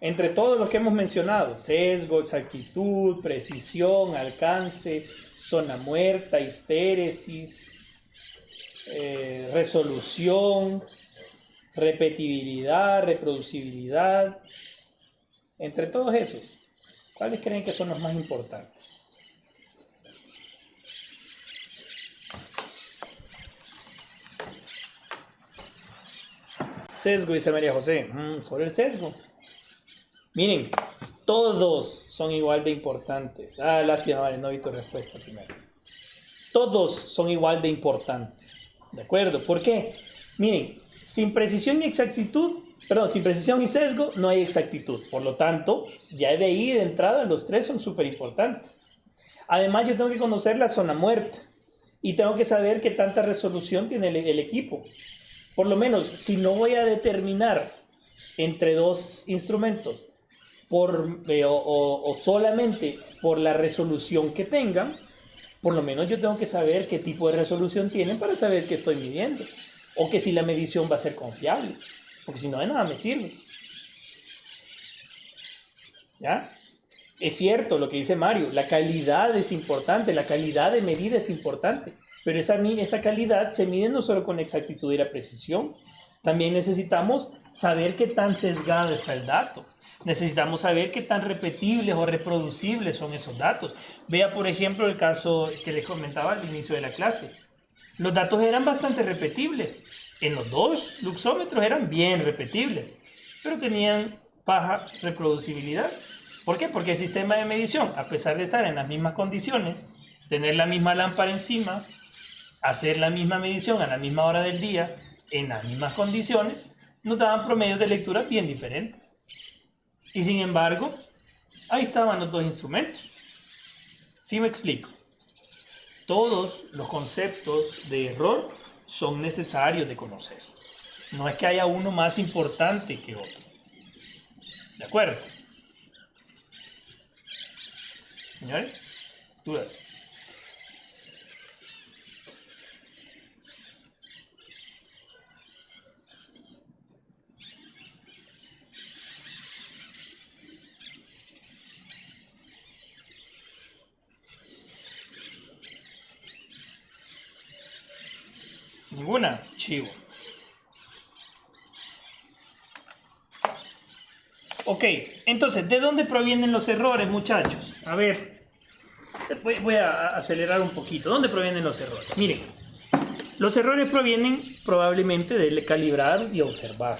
Speaker 1: Entre todos los que hemos mencionado, sesgo, exactitud, precisión, alcance, zona muerta, histéresis, resolución, repetibilidad, reproducibilidad. Entre todos esos, ¿cuáles creen que son los más importantes? Sesgo, dice María José. Sobre el sesgo. Miren, todos son igual de importantes. Lástima, vale, no vi tu respuesta primero. Todos son igual de importantes. ¿De acuerdo? ¿Por qué? Miren, sin precisión y exactitud, perdón, sin precisión y sesgo no hay exactitud. Por lo tanto, ya de ahí de entrada los tres son súper importantes. Además, yo tengo que conocer la zona muerta y tengo que saber qué tanta resolución tiene el equipo. Por lo menos, si no voy a determinar entre dos instrumentos o solamente por la resolución que tengan, por lo menos yo tengo que saber qué tipo de resolución tienen para saber qué estoy midiendo. O que si la medición va a ser confiable. Porque si no, de nada me sirve. ¿Ya? Es cierto lo que dice Mario, la calidad es importante, la calidad de medida es importante. Pero esa calidad se mide no solo con la exactitud y la precisión. También necesitamos saber qué tan sesgado está el dato. Necesitamos saber qué tan repetibles o reproducibles son esos datos. Vea, por ejemplo, el caso que les comentaba al inicio de la clase. Los datos eran bastante repetibles. En los dos luxómetros eran bien repetibles, pero tenían baja reproducibilidad. ¿Por qué? Porque el sistema de medición, a pesar de estar en las mismas condiciones, tener la misma lámpara encima, hacer la misma medición a la misma hora del día, en las mismas condiciones, nos daban promedios de lectura bien diferentes. Y sin embargo, ahí estaban los dos instrumentos. ¿Sí me explico? Todos los conceptos de error son necesarios de conocer. No es que haya uno más importante que otro. ¿De acuerdo? Señores, dudas. ¿Ninguna? Chivo. Ok, entonces, ¿de dónde provienen los errores, muchachos? A ver, voy a acelerar un poquito. ¿Dónde provienen los errores? Miren, los errores provienen probablemente de calibrar y observar.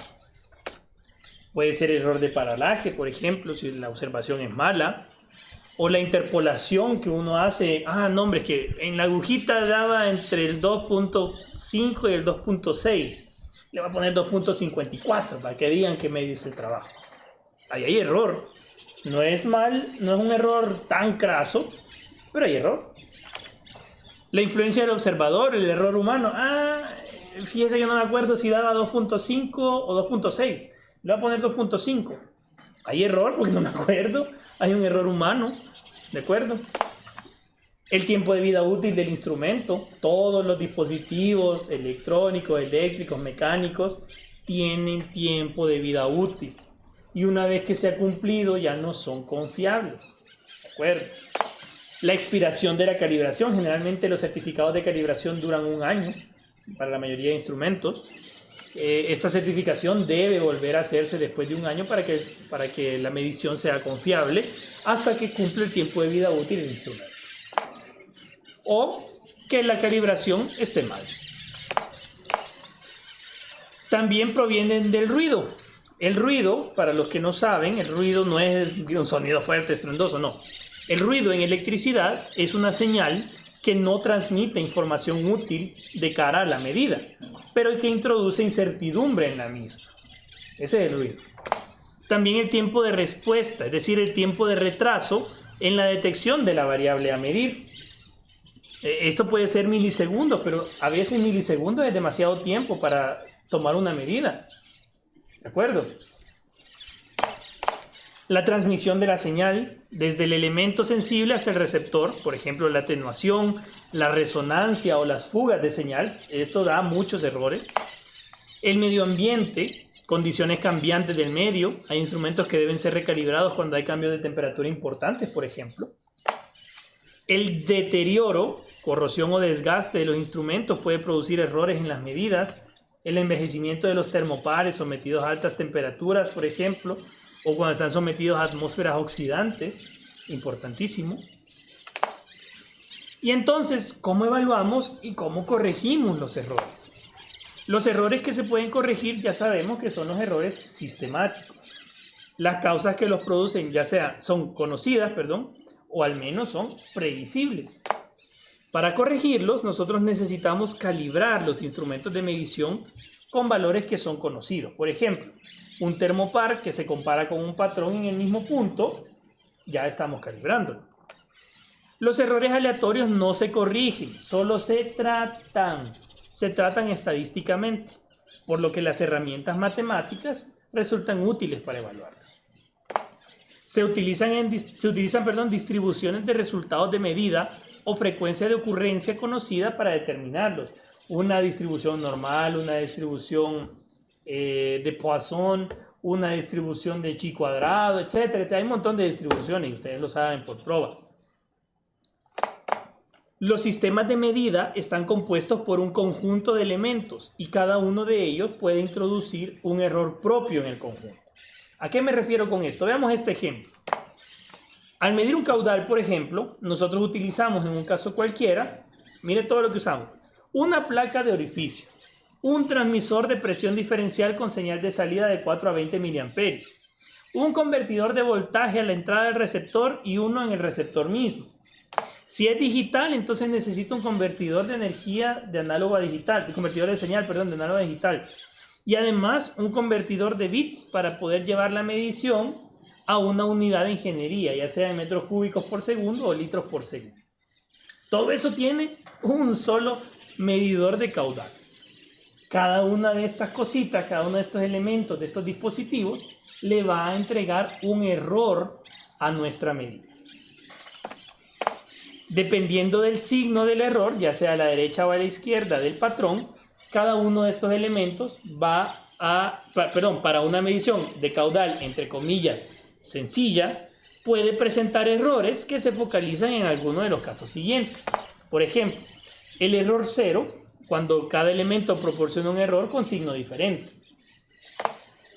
Speaker 1: Puede ser error de paralaje, por ejemplo, si la observación es mala. O la interpolación que uno hace. No, hombre, es que en la agujita daba entre el 2.5 y el 2.6. Le voy a poner 2.54 para que digan que me dice el trabajo. Ahí hay error. No es un error tan craso, pero hay error. La influencia del observador, el error humano. Fíjese que no me acuerdo si daba 2.5 o 2.6. Le voy a poner 2.5. Hay error porque no me acuerdo. Hay un error humano, ¿de acuerdo? El tiempo de vida útil del instrumento. Todos los dispositivos electrónicos, eléctricos, mecánicos tienen tiempo de vida útil. Y una vez que se ha cumplido ya no son confiables, ¿de acuerdo? La expiración de la calibración. Generalmente los certificados de calibración duran 1 año para la mayoría de instrumentos. Esta certificación debe volver a hacerse después de 1 año para que la medición sea confiable hasta que cumple el tiempo de vida útil del instrumento. O que la calibración esté mal. También provienen del ruido. El ruido, para los que no saben, el ruido no es un sonido fuerte, estruendoso, no. El ruido en electricidad es una señal que no transmite información útil de cara a la medida, pero que introduce incertidumbre en la misma. Ese es el ruido. También el tiempo de respuesta, es decir, el tiempo de retraso en la detección de la variable a medir. Esto puede ser milisegundos, pero a veces milisegundos es demasiado tiempo para tomar una medida. ¿De acuerdo? La transmisión de la señal desde el elemento sensible hasta el receptor, por ejemplo, la atenuación, la resonancia o las fugas de señal, esto da muchos errores. El medio ambiente, condiciones cambiantes del medio, hay instrumentos que deben ser recalibrados cuando hay cambios de temperatura importantes, por ejemplo. El deterioro, corrosión o desgaste de los instrumentos puede producir errores en las medidas. El envejecimiento de los termopares sometidos a altas temperaturas, por ejemplo, o cuando están sometidos a atmósferas oxidantes, importantísimo. Y entonces, ¿cómo evaluamos y cómo corregimos los errores? Los errores que se pueden corregir ya sabemos que son los errores sistemáticos. Las causas que los producen son conocidas, o al menos son previsibles. Para corregirlos, nosotros necesitamos calibrar los instrumentos de medición con valores que son conocidos. Por ejemplo, un termopar que se compara con un patrón en el mismo punto, ya estamos calibrándolo. Los errores aleatorios no se corrigen, solo se tratan estadísticamente, por lo que las herramientas matemáticas resultan útiles para evaluarlos. Se utilizan distribuciones de resultados de medida o frecuencia de ocurrencia conocida para determinarlos. Una distribución normal, una distribución de Poisson, una distribución de chi cuadrado, etc. Hay un montón de distribuciones y ustedes lo saben por prueba. Los sistemas de medida están compuestos por un conjunto de elementos y cada uno de ellos puede introducir un error propio en el conjunto. ¿A qué me refiero con esto? Veamos este ejemplo. Al medir un caudal, por ejemplo, nosotros utilizamos en un caso cualquiera, mire todo lo que usamos, una placa de orificio, un transmisor de presión diferencial con señal de salida de 4 a 20 miliamperios, un convertidor de voltaje a la entrada del receptor y uno en el receptor mismo. Si es digital, entonces necesito un convertidor de energía de análogo a digital, un convertidor de señal, de análogo a digital. Y además un convertidor de bits para poder llevar la medición a una unidad de ingeniería, ya sea en metros cúbicos por segundo o litros por segundo. Todo eso tiene un solo medidor de caudal. Cada una de estas cositas, cada uno de estos elementos, de estos dispositivos, le va a entregar un error a nuestra medida. Dependiendo del signo del error, ya sea a la derecha o a la izquierda del patrón, cada uno de estos elementos para una medición de caudal, entre comillas, sencilla, puede presentar errores que se focalizan en alguno de los casos siguientes. Por ejemplo, el error 0, cuando cada elemento proporciona un error con signo diferente.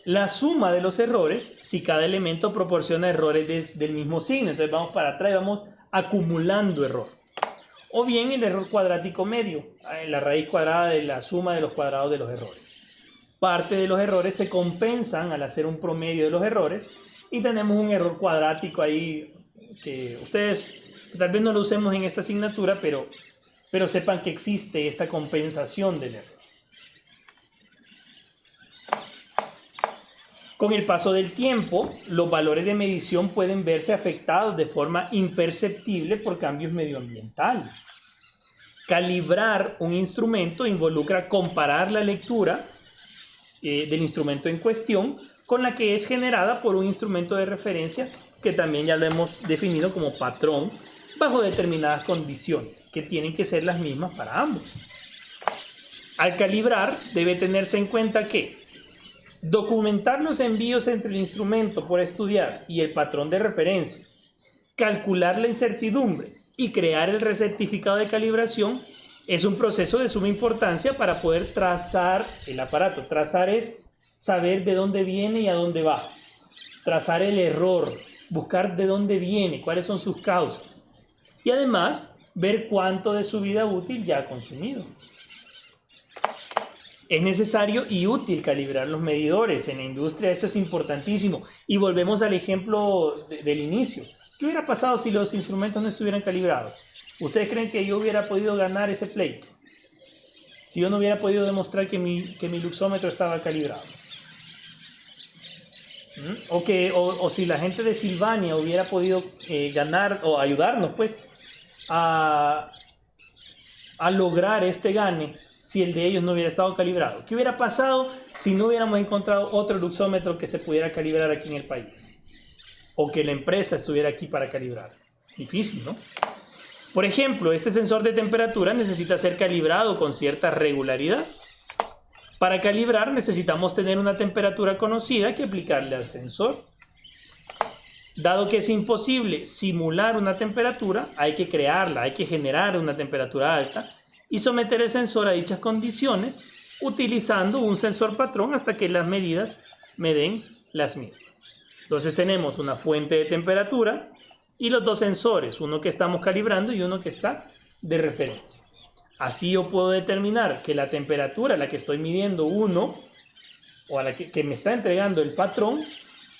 Speaker 1: la suma de los errores si cada elemento proporciona errores del mismo signo. Entonces vamos para atrás y vamos acumulando error. O bien el error cuadrático medio, la raíz cuadrada de la suma de los cuadrados de los errores. Parte de los errores se compensan al hacer un promedio de los errores y tenemos un error cuadrático ahí que ustedes tal vez no lo usemos en esta asignatura, pero sepan que existe esta compensación del error. Con el paso del tiempo, los valores de medición pueden verse afectados de forma imperceptible por cambios medioambientales. Calibrar un instrumento involucra comparar la lectura del instrumento en cuestión con la que es generada por un instrumento de referencia que también ya lo hemos definido como patrón bajo determinadas condiciones que tienen que ser las mismas para ambos. Al calibrar debe tenerse en cuenta que documentar los envíos entre el instrumento por estudiar y el patrón de referencia, calcular la incertidumbre y crear el recertificado de calibración es un proceso de suma importancia para poder trazar el aparato. Trazar es saber de dónde viene y a dónde va. Trazar el error, buscar de dónde viene, cuáles son sus causas. Y además, ver cuánto de su vida útil ya ha consumido. Es necesario y útil calibrar los medidores. En la industria esto es importantísimo. Y volvemos al ejemplo del inicio. ¿Qué hubiera pasado si los instrumentos no estuvieran calibrados? ¿Ustedes creen que yo hubiera podido ganar ese pleito? Si yo no hubiera podido demostrar que mi luxómetro estaba calibrado. O si la gente de Silvania hubiera podido ganar o ayudarnos pues a lograr este gane si el de ellos no hubiera estado calibrado. ¿Qué hubiera pasado si no hubiéramos encontrado otro luxómetro que se pudiera calibrar aquí en el país? O que la empresa estuviera aquí para calibrar. Difícil, ¿no? Por ejemplo, este sensor de temperatura necesita ser calibrado con cierta regularidad. Para calibrar necesitamos tener una temperatura conocida que aplicarle al sensor. Dado que es imposible simular una temperatura, hay que crearla, hay que generar una temperatura alta y someter el sensor a dichas condiciones utilizando un sensor patrón hasta que las medidas me den las mismas. Entonces tenemos una fuente de temperatura y los dos sensores, uno que estamos calibrando y uno que está de referencia. Así yo puedo determinar que la temperatura a la que estoy midiendo uno o a la que me está entregando el patrón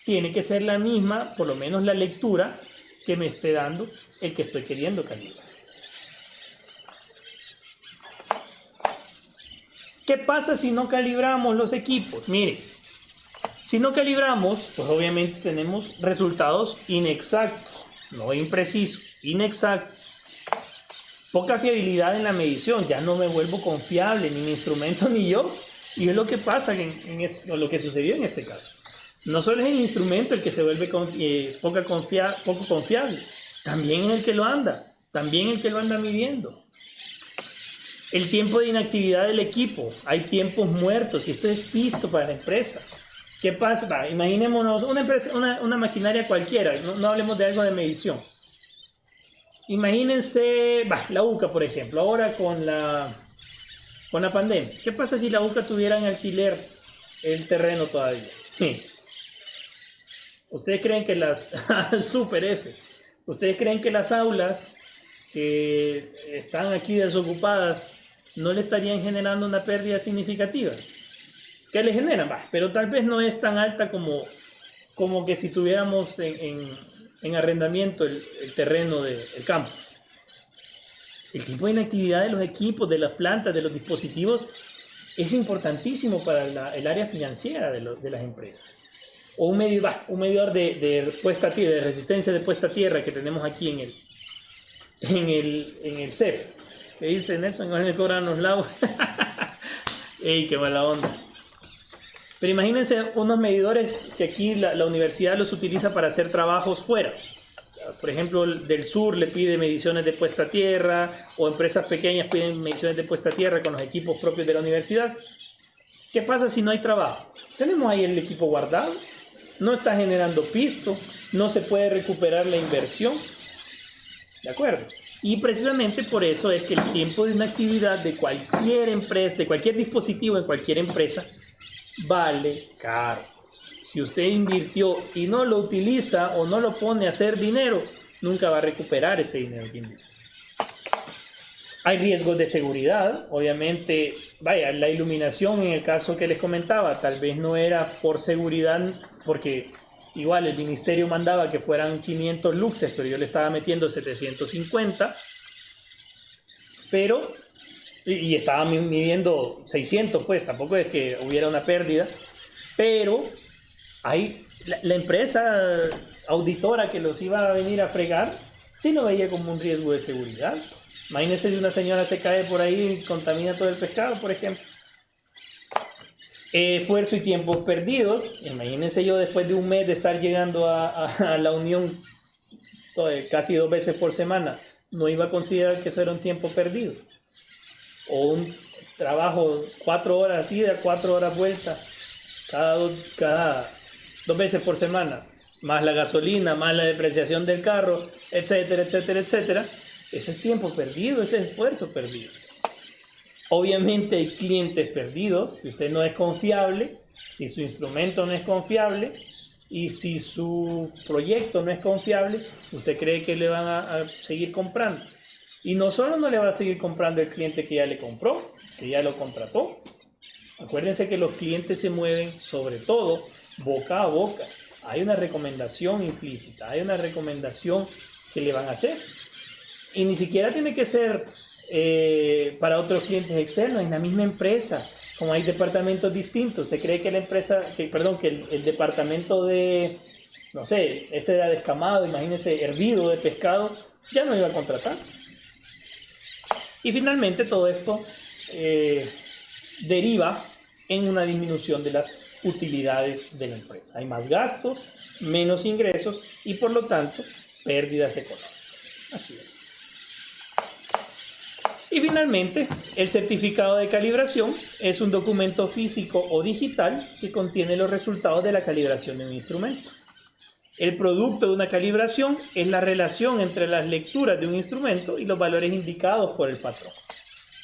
Speaker 1: tiene que ser la misma, por lo menos la lectura que me esté dando el que estoy queriendo calibrar. ¿Qué pasa si no calibramos los equipos? Mire, si no calibramos, pues obviamente tenemos resultados inexactos, no imprecisos, inexactos. Poca fiabilidad en la medición, ya no me vuelvo confiable, ni mi instrumento ni yo. Y es lo que pasa lo que sucedió en este caso. No solo es el instrumento el que se vuelve poco confiable, también el que lo anda, también el que lo anda midiendo. El tiempo de inactividad del equipo, hay tiempos muertos y esto es visto para la empresa. ¿Qué pasa? Imaginémonos una maquinaria cualquiera, no hablemos de algo de medición. Imagínense la UCA, por ejemplo, ahora con la pandemia. ¿Qué pasa si la UCA tuviera en alquiler el terreno todavía? ¿Ustedes creen que ¿Ustedes creen que las aulas que están aquí desocupadas no le estarían generando una pérdida significativa? ¿Qué le generan? Pero tal vez no es tan alta como que si tuviéramos en arrendamiento el terreno del campo. El tiempo de inactividad de los equipos, de las plantas, de los dispositivos es importantísimo para el área financiera de las empresas. O un medidor de puesta a tierra, de resistencia de puesta a tierra que tenemos aquí en el CEF. ¿Qué dice Nelson? No me cobran los lagos. ¡Ey, qué mala onda! Pero imagínense unos medidores que aquí la universidad los utiliza para hacer trabajos fuera. Por ejemplo, del sur le pide mediciones de puesta a tierra, o empresas pequeñas piden mediciones de puesta a tierra con los equipos propios de la universidad. ¿Qué pasa si no hay trabajo? Tenemos ahí el equipo guardado, no está generando pisto, no se puede recuperar la inversión. ¿De acuerdo? Y precisamente por eso es que el tiempo de inactividad de cualquier empresa, de cualquier dispositivo en cualquier empresa, vale caro. Si usted invirtió y no lo utiliza o no lo pone a hacer dinero, nunca va a recuperar ese dinero que invirtió. Hay riesgos de seguridad, obviamente, vaya, la iluminación en el caso que les comentaba, tal vez no era por seguridad, porque igual el ministerio mandaba que fueran 500 luxes, pero yo le estaba metiendo 750, pero, y estaba midiendo 600, pues tampoco es que hubiera una pérdida, pero hay la empresa auditora que los iba a venir a fregar, sí lo veía como un riesgo de seguridad. Imagínense si una señora se cae por ahí y contamina todo el pescado, por ejemplo. Esfuerzo y tiempos perdidos. Imagínense yo después de un mes de estar llegando a la unión casi 2 veces por semana, no iba a considerar que eso era un tiempo perdido. O un trabajo 4 horas ida, 4 horas vuelta, cada 2 veces por semana, más la gasolina, más la depreciación del carro, etcétera, etcétera, etcétera. Eso es tiempo perdido, ese es esfuerzo perdido. Obviamente hay clientes perdidos. Si usted no es confiable, si su instrumento no es confiable y si su proyecto no es confiable, usted cree que le van a seguir comprando. Y no solo no le va a seguir comprando el cliente que ya le compró, que ya lo contrató. Acuérdense que los clientes se mueven sobre todo boca a boca. Hay una recomendación implícita, hay una recomendación que le van a hacer. Y ni siquiera tiene que ser para otros clientes externos, en la misma empresa, como hay departamentos distintos. ¿Usted cree que la empresa, que el departamento de, no sé, ese era descamado, imagínese, hervido de pescado, ya no iba a contratar? Y finalmente todo esto deriva en una disminución de las utilidades de la empresa. Hay más gastos, menos ingresos y por lo tanto pérdidas económicas. Así es. Y finalmente, el certificado de calibración es un documento físico o digital que contiene los resultados de la calibración de un instrumento. El producto de una calibración es la relación entre las lecturas de un instrumento y los valores indicados por el patrón.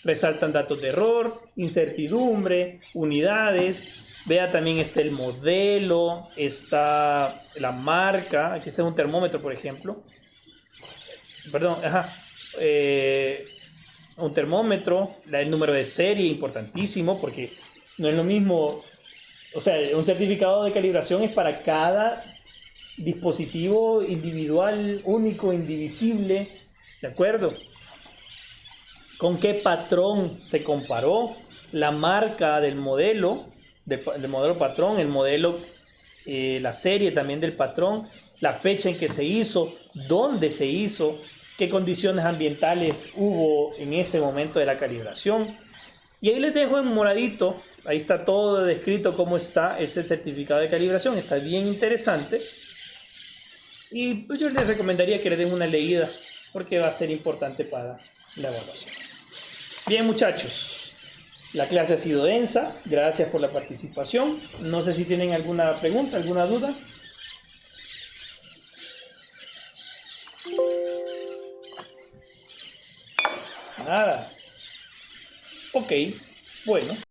Speaker 1: Resaltan datos de error, incertidumbre, unidades. Vea, también está el modelo, está la marca. Aquí está un termómetro, por ejemplo. Perdón, un termómetro, el número de serie, importantísimo, porque no es lo mismo, o sea, un certificado de calibración es para cada dispositivo individual, único, indivisible, ¿de acuerdo? ¿Con qué patrón se comparó? La marca del modelo patrón, el modelo, la serie también del patrón, la fecha en que se hizo, dónde se hizo, qué condiciones ambientales hubo en ese momento de la calibración. Y ahí les dejo en moradito, ahí está todo descrito cómo está ese certificado de calibración, está bien interesante. Y pues yo les recomendaría que le den una leída, porque va a ser importante para la evaluación. Bien, muchachos, la clase ha sido densa, gracias por la participación. No sé si tienen alguna pregunta, alguna duda. Nada. Ok, bueno.